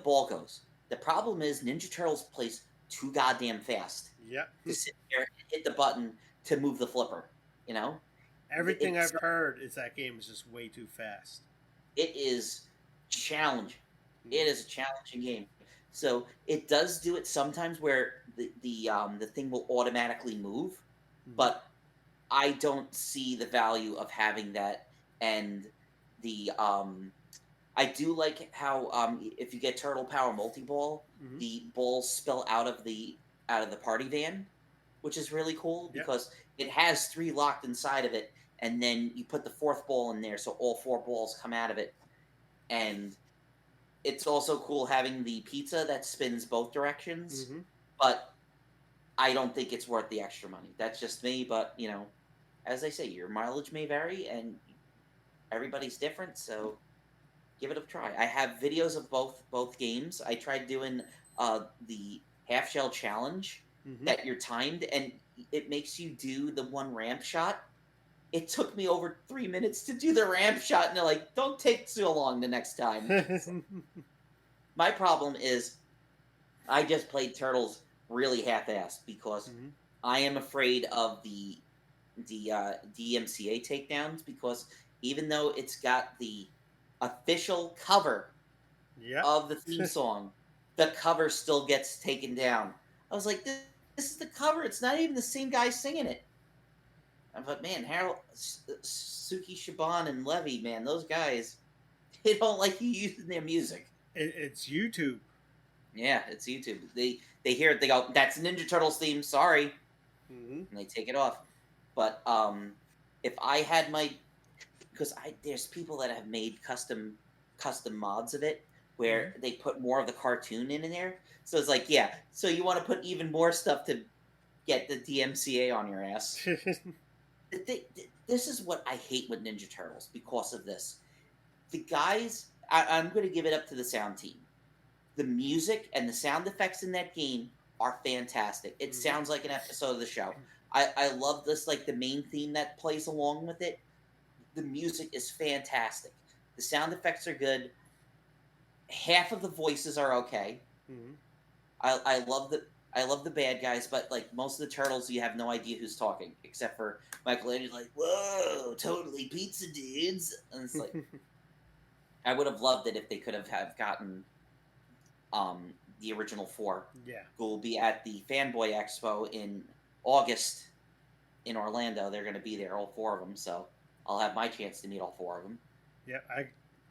ball goes. The problem is Ninja Turtles plays too goddamn fast Yeah. to sit there and hit the button to move the flipper. You know, Everything it's I've heard is that game is just way too fast. it is challenging. Mm-hmm. It is a challenging game. So it does do it sometimes where the thing will automatically move, Mm-hmm. but I don't see the value of having that. And the I do like how if you get Turtle Power Multi Ball, Mm-hmm. the balls spill out of the party van, which is really cool Yeah. because it has three locked inside of it, and then you put the fourth ball in there, so all four balls come out of it. And it's also cool having the pizza that spins both directions, Mm-hmm. but I don't think it's worth the extra money. That's just me, but as they say, your mileage may vary and everybody's different, so give it a try. I have videos of both games. I tried doing the half shell challenge Mm-hmm. that you're timed and it makes you do the one ramp shot. It took me over 3 minutes to do the ramp shot, and they're like, "Don't take so long the next time." My problem is I just played Turtles really half-assed because Mm-hmm. I am afraid of the DMCA takedowns because even though it's got the official cover Yeah. of the theme song, the cover still gets taken down. I was like, this is the cover. It's not even the same guy singing it. But man, Harold, Suki Shaban, and Levy, man, those guys, they don't like you using their music. It's YouTube. Yeah, it's YouTube. They hear it, they go, "That's Ninja Turtles theme." Sorry, Mm-hmm. and they take it off. But if I had my, because there's people that have made custom mods of it where they put more of the cartoon in there. So it's like, yeah, so you want to put even more stuff to get the DMCA on your ass. Mm-hmm. This is what I hate with Ninja Turtles because of this. The guys, I'm going to give it up to the sound team. The music and the sound effects in that game are fantastic. It Mm-hmm. sounds like an episode of the show. I love this, like the main theme that plays along with it. The music is fantastic. The sound effects are good. Half of the voices are okay. Mm-hmm. I love the bad guys, but like most of the turtles, you have no idea who's talking except for Michelangelo's like, "Whoa, totally pizza dudes," and it's like I would have loved it if they could have gotten the original four, Yeah. who will be at the Fanboy Expo in August in Orlando. They're going to be there, all four of them. So I'll have my chance to meet all four of them. Yeah.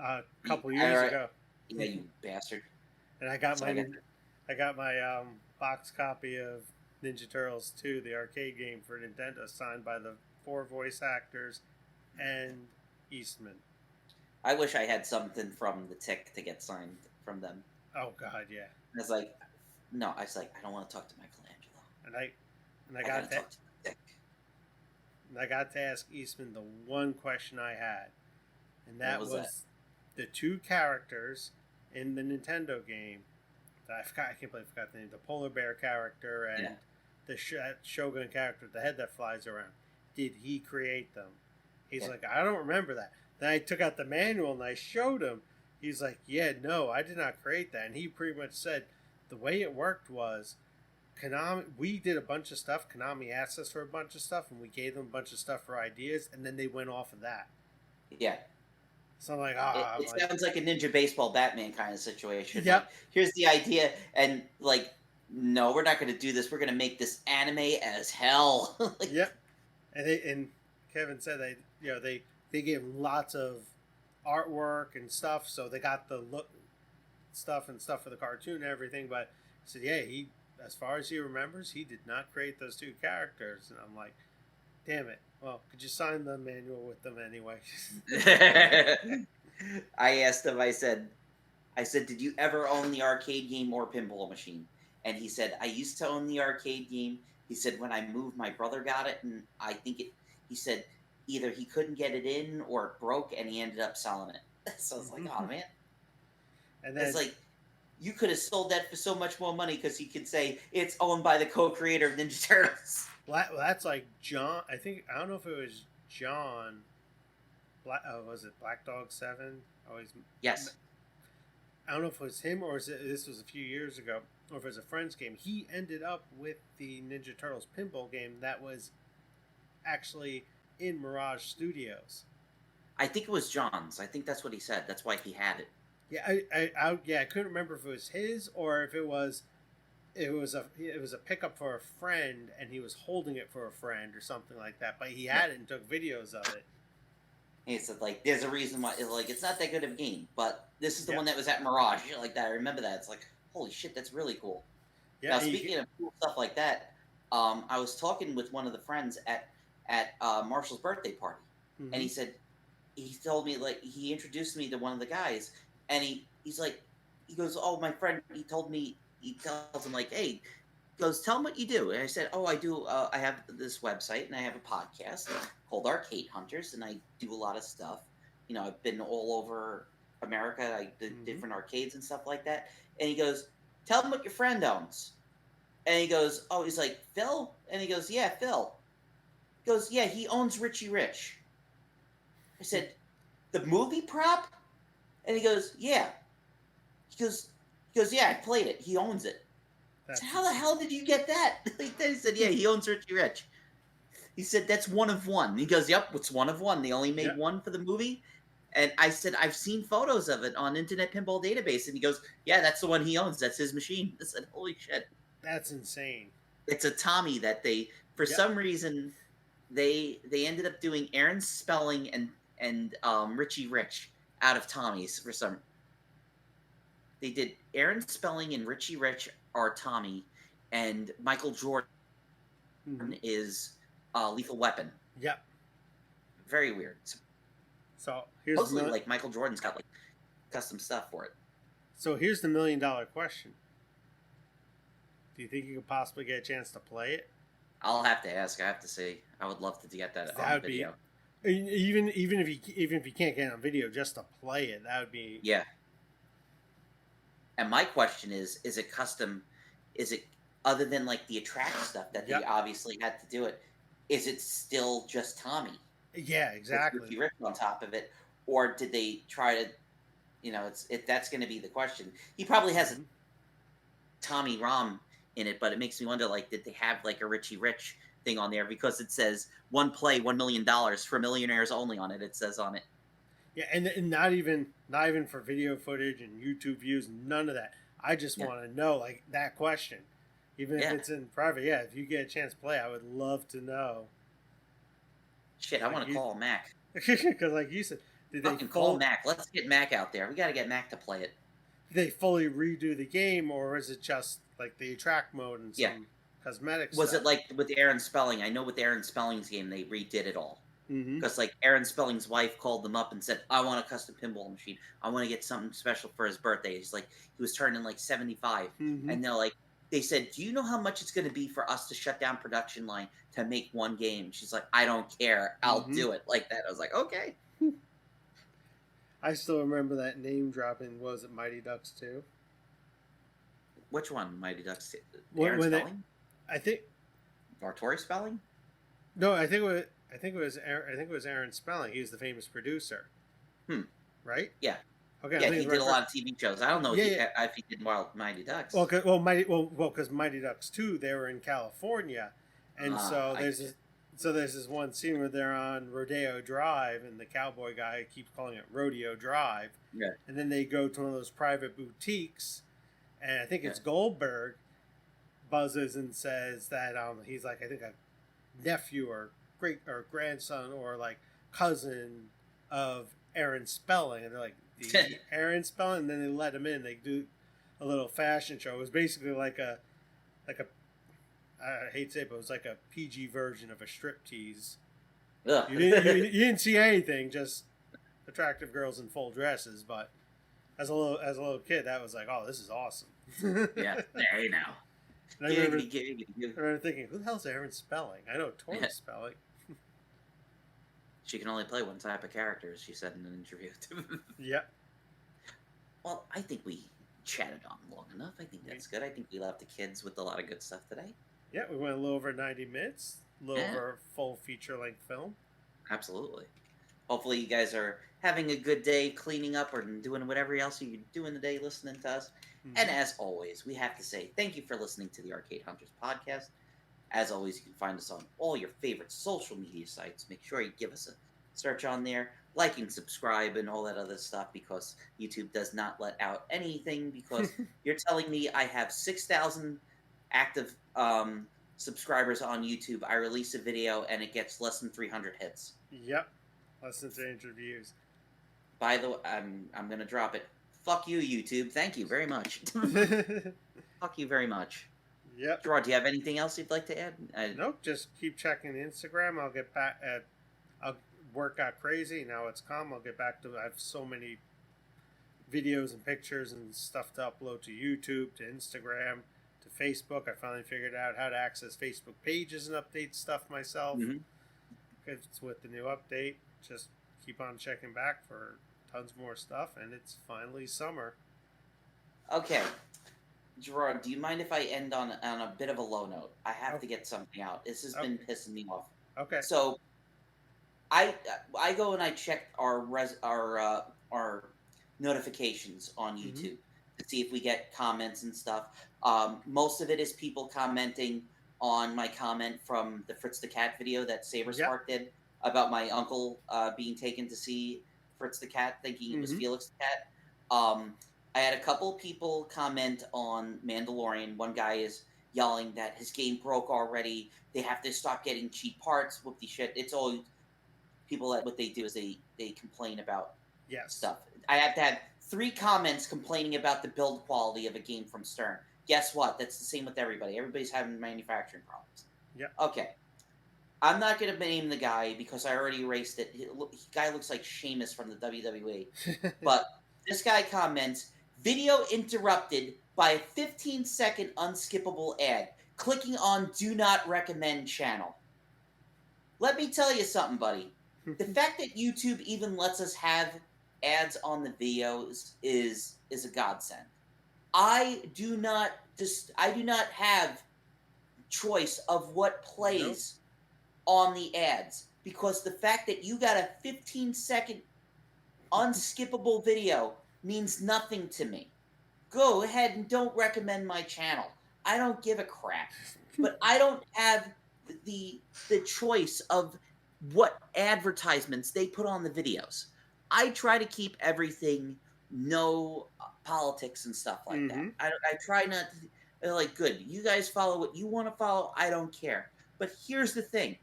A couple All years right. ago, Yeah, you bastard. and I got So my box copy of Ninja Turtles 2, the arcade game for Nintendo, signed by the four voice actors and Eastman. I wish I had something from the Tick to get signed from them. Oh God, yeah. I was like, no, I was like, I don't want to talk to Michelangelo. And I gotta got to talk to the Tick. and I got to ask Eastman the one question I had, and that What was was the two characters in the Nintendo game. I can't believe I forgot the name. The polar bear character and the Shogun character, the head that flies around. Did he create them? He's like, I don't remember that. Then I took out the manual and I showed him. He's like, yeah, no, I did not create that. And he pretty much said the way it worked was Konami, we did a bunch of stuff. Konami asked us for a bunch of stuff, and we gave them a bunch of stuff for ideas, and then they went off of that. Yeah. So I'm like, it sounds like a Ninja Baseball Batman kind of situation. Yep. Like, here's the idea, and like no, we're not going to do this. We're going to make this anime as hell. Like, Yep. And Kevin said they gave lots of artwork and stuff, so they got the look stuff for the cartoon and everything. But he said, yeah, he, as far as he remembers, he did not create those two characters. And I'm like, damn it. Well, could you sign the manual with them anyway? I asked him. I said, did you ever own the arcade game or pinball machine? And he said, I used to own the arcade game. He said, when I moved, my brother got it, and I think it. He said either he couldn't get it in or it broke, and he ended up selling it. So I was like, oh man. And then, it's like, you could have sold that for so much more money because you could say it's owned by the co-creator of Ninja Turtles. Well, that's like John. I don't know if it was John. Was it Black Dog 7? Always. Yes. I don't know if it was him or this was a few years ago, or if it was a friend's game. He ended up with the Ninja Turtles pinball game that was actually in Mirage Studios. I think it was John's. I think that's what he said. That's why he had it. Yeah, I couldn't remember if it was his or if it was a pickup for a friend and he was holding it for a friend or something like that. But he had it and took videos of it. And he said, like, there's a reason why, like, it's not that good of a game, but this is the one that was at Mirage. You know, like that. I remember that. It's like, holy shit, that's really cool. Yeah, now, speaking of cool stuff like that, I was talking with one of the friends at Marshall's birthday party, and he said, he told me, like, he introduced me to one of the guys, and he's like, he goes, oh, my friend, he tells him, like, hey, he goes, tell him what you do. And I said, oh, I do, I have this website, and I have a podcast called Arcade Hunters, and I do a lot of stuff. You know, I've been all over America. I did different arcades and stuff like that. And he goes, tell him what your friend owns. And he goes, oh, he's like, Phil? And he goes, yeah, Phil. He goes, yeah, he owns Richie Rich. I said, the movie prop? And he goes, yeah. He goes, yeah, I played it. He owns it. I said, how the hell did you get that? He said, yeah, he owns Richie Rich. He said, that's one of one. He goes, yep, it's one of one. They only made one for the movie. And I said, I've seen photos of it on Internet Pinball Database. And he goes, yeah, that's the one he owns. That's his machine. I said, holy shit. That's insane. It's a Tommy that they, for some reason, they ended up doing Aaron Spelling and Richie Rich out of Tommy's for some. They did Aaron Spelling and Richie Rich are Tommy, and Michael Jordan is Lethal Weapon. Yep. Very weird. So here's mostly like Michael Jordan's got like custom stuff for it. So here's the $1 million question. Do you think you could possibly get a chance to play it? I'll have to ask. I have to see. I would love to get that on video. Even if you can't get it on video, just to play it, that would be. Yeah. And my question is it custom? Is it other than like the attract stuff that they obviously had to do it? Is it still just Tommy? Yeah, exactly. With Richie Rich on top of it, or did they try to? You know, that's going to be the question. He probably has a Tommy ROM in it, but it makes me wonder, like, did they have like a Richie Rich thing on there because it says one play, $1 million for millionaires only on it. It says on it. Yeah, and not even for video footage and YouTube views, none of that. I just want to know, like, that question, even if it's in private. Yeah, if you get a chance to play, I would love to know. Shit, I want to call Mac. Because, like you said, did they call Mac? Let's get Mac out there. We got to get Mac to play it. Did they fully redo the game, or is it just like the attract mode and some cosmetic stuff? Was it like with Aaron Spelling? I know with Aaron Spelling's game, they redid it all. Because like Aaron Spelling's wife called them up and said, I want a custom pinball machine. I want to get something special for his birthday. He's like, he was turning like 75. And they're like, they said, do you know how much it's going to be for us to shut down production line to make one game? She's like, I don't care. I'll do it like that. I was like, okay. I still remember that name dropping. Was it Mighty Ducks 2? Which one? Mighty Ducks 2? Aaron Spelling? I think. Or Tori Spelling? No, I think it was Aaron Spelling. He's the famous producer. Right? Yeah. Okay. Yeah, he did a lot of TV shows. I don't know if he did Mighty Ducks. Because Mighty Ducks 2, they were in California, and there's this one scene where they're on Rodeo Drive, and the cowboy guy keeps calling it Rodeo Drive. Yeah. And then they go to one of those private boutiques, and I think it's Goldberg, buzzes and says that he's like, I think a nephew or great or grandson or like cousin of Aaron Spelling, and they're like, the Aaron Spelling, and then they let him in. They do a little fashion show. It was basically like a I hate to say it, but it was like a PG version of a striptease. You didn't see anything, just attractive girls in full dresses. But as a little kid, that was like, oh, this is awesome. Yeah, hey now. I remember thinking, who the hell's Aaron Spelling? I know Tori Spelling. She can only play one type of character, as she said in an interview. Yeah. Well, I think we chatted on long enough. I think that's good. I think we left the kids with a lot of good stuff today. Yeah, we went a little over 90 minutes. A little over full feature-length film. Absolutely. Hopefully you guys are having a good day cleaning up or doing whatever else you're doing today listening to us. Mm-hmm. And as always, we have to say thank you for listening to the Arcade Hunters podcast. As always, you can find us on all your favorite social media sites. Make sure you give us a search on there, like and subscribe and all that other stuff, because YouTube does not let out anything, because you're telling me I have 6,000 active subscribers on YouTube. I release a video and it gets less than 300 hits. Yep. Less than 300 views. By the way, I'm going to drop it. Fuck you, YouTube. Thank you very much. Fuck you very much. Yep. Gerard, do you have anything else you'd like to add? Nope. Just keep checking Instagram. I'll get back at. I'll work out crazy. Now it's calm. I'll get back to. I have so many videos and pictures and stuff to upload to YouTube, to Instagram, to Facebook. I finally figured out how to access Facebook pages and update stuff myself. Mm-hmm. It's with the new update. Just keep on checking back for tons more stuff, and it's finally summer. Okay. Gerard, do you mind if I end on a bit of a low note? I have to get something out. This has been pissing me off. Okay. So, I go and I check our notifications on YouTube to see if we get comments and stuff. Most of it is people commenting on my comment from the Fritz the Cat video that Saberspark did about my uncle being taken to see Fritz the Cat, thinking it was Felix the Cat. I had a couple people comment on Mandalorian. One guy is yelling that his game broke already. They have to stop getting cheap parts. Whoopty shit. It's all people that what they do is they complain about stuff. I have to have 3 comments complaining about the build quality of a game from Stern. Guess what? That's the same with everybody. Everybody's having manufacturing problems. Yeah. Okay. I'm not going to name the guy because I already erased it. The guy looks like Sheamus from the WWE. But this guy comments, video interrupted by a 15-second unskippable ad. Clicking on do not recommend channel. Let me tell you something, buddy. The fact that YouTube even lets us have ads on the videos is a godsend. I do not have choice of what plays on the ads, because the fact that you got a 15-second unskippable video means nothing to me. Go ahead and don't recommend my channel. I don't give a crap. But I don't have the choice of what advertisements they put on the videos. I try to keep everything no politics and stuff like that. I try not to, like, good. You guys follow what you want to follow. I don't care. But here's the thing.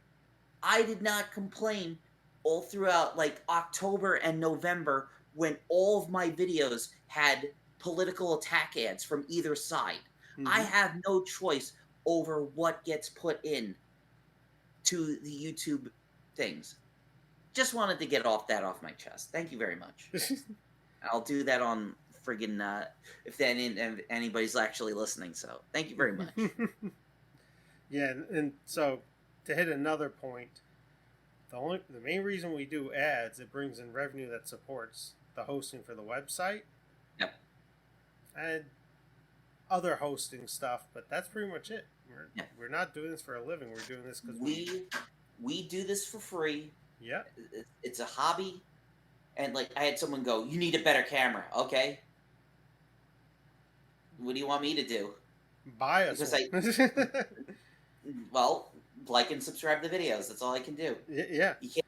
I did not complain all throughout, like, October and November when all of my videos had political attack ads from either side. I have no choice over what gets put in to the YouTube things. Just wanted to get off my chest. Thank you very much. I'll do that on friggin' if anybody's actually listening. So thank you very much. Yeah, and so to hit another point, the main reason we do ads, it brings in revenue that supports the hosting for the website. Yep. And other hosting stuff, but that's pretty much it. We're not doing this for a living. We're doing this because we do this for free. Yeah. It's a hobby. And, like, I had someone go, you need a better camera. Okay. What do you want me to do? Buy us well, like and subscribe to videos. That's all I can do. Yeah. You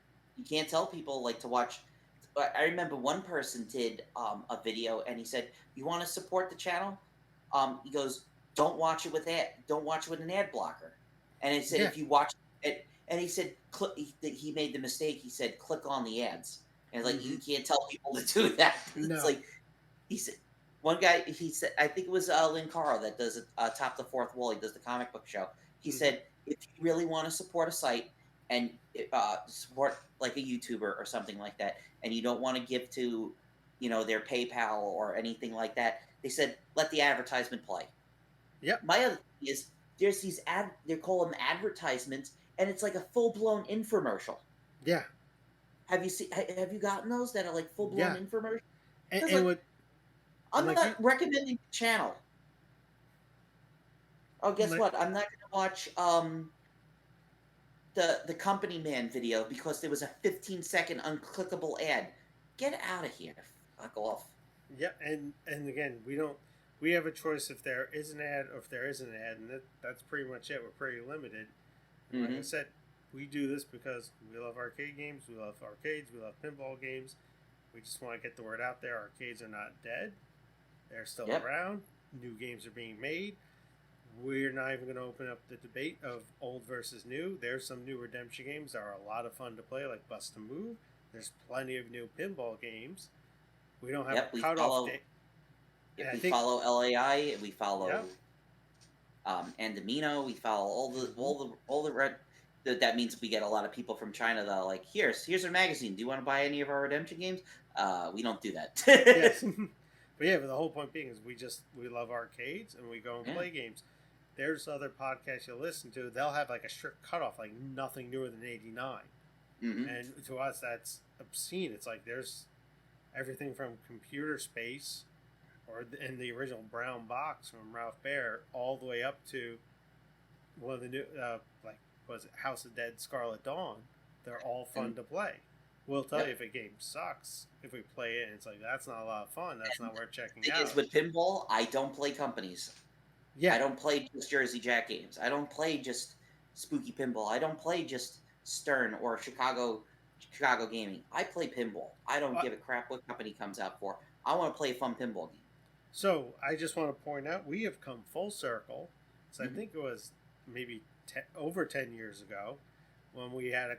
can't tell people, like, to watch. I remember one person did a video, and he said, you want to support the channel? He goes, don't watch it with an ad blocker. And it said Yeah. if you watch it, and he said he made the mistake. He said click on the ads, and like you can't tell people to do that. It's No. like he said. One guy, he said, I think it was Lynn Caro that does it, Top the Fourth Wall. He does the comic book show. He said, if you really want to support a site and support like a YouTuber or something like that, and you don't want to give to, their PayPal or anything like that, they said, let the advertisement play. Yep. My other thing is, there's these they call them advertisements, and it's like a full blown infomercial. Yeah. Have you gotten those that are like full blown infomercial? And what? I'm not recommending the channel. Oh, guess what? I'm not going to watch the Company Man video because there was a 15-second unclickable ad. Get out of here. Fuck off. Yeah, and again, we have a choice if there is an ad or if there isn't an ad, and that's pretty much it. We're pretty limited. And like I said, we do this because we love arcade games, we love arcades, we love pinball games. We just want to get the word out there. Arcades are not dead. They're still around. New games are being made. We're not even going to open up the debate of old versus new. There's some new redemption games that are a lot of fun to play, like Bust a Move. There's plenty of new pinball games. We don't have a cutoff date. We follow LAI. We follow Andamino. We follow all the red. That means we get a lot of people from China that are like, here's our magazine. Do you want to buy any of our redemption games? We don't do that. Yes. But the whole point being is we love arcades and we go and play games. There's other podcasts you'll listen to. They'll have like a strict cutoff, like nothing newer than 89. And to us, that's obscene. It's like there's everything from Computer Space, or in the original Brown Box from Ralph Baer, all the way up to one of the new, was it House of Dead, Scarlet Dawn. They're all fun to play. We'll tell you if a game sucks if we play it, and it's like that's not a lot of fun. That's not worth checking out. Is with pinball, I don't play companies. Yeah, I don't play just Jersey Jack games. I don't play just Spooky Pinball. I don't play just Stern or Chicago Gaming. I play pinball. I don't give a crap what company comes out for. I want to play a fun pinball game. So I just want to point out we have come full circle. So I think it was maybe over 10 years ago when we had I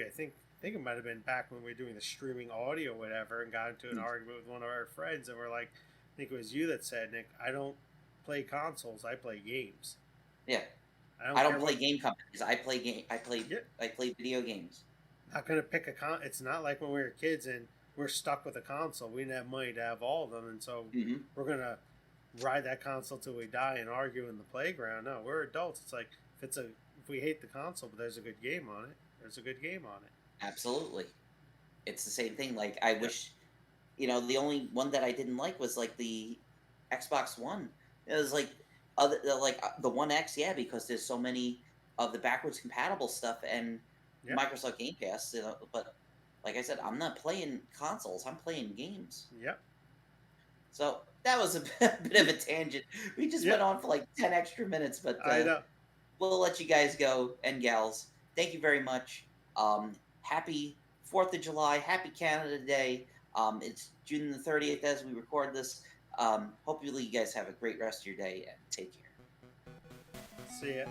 think it might have been back when we were doing the streaming audio or whatever, and got into an argument with one of our friends, and we're like, I think it was you that said, Nick, I don't play consoles, I play games. Yeah. I don't play game companies. I play video games. Not gonna pick it's not like when we were kids and we're stuck with a console. We didn't have money to have all of them, and so we're gonna ride that console till we die and argue in the playground. No, we're adults. It's like if we hate the console but there's a good game on it, there's a good game on it. Absolutely. It's the same thing. Like, I wish, the only one that I didn't like was, like, the Xbox One. It was, like, the One X, because there's so many of the backwards compatible stuff and Microsoft Game Pass, but, like I said, I'm not playing consoles. I'm playing games. Yep. So, that was a bit of a tangent. We just went on for, like, 10 extra minutes, but I know. We'll let you guys go, and gals. Thank you very much. Happy 4th of July. Happy Canada Day. It's June the 30th as we record this. Hopefully you guys have a great rest of your day, and take care. See ya.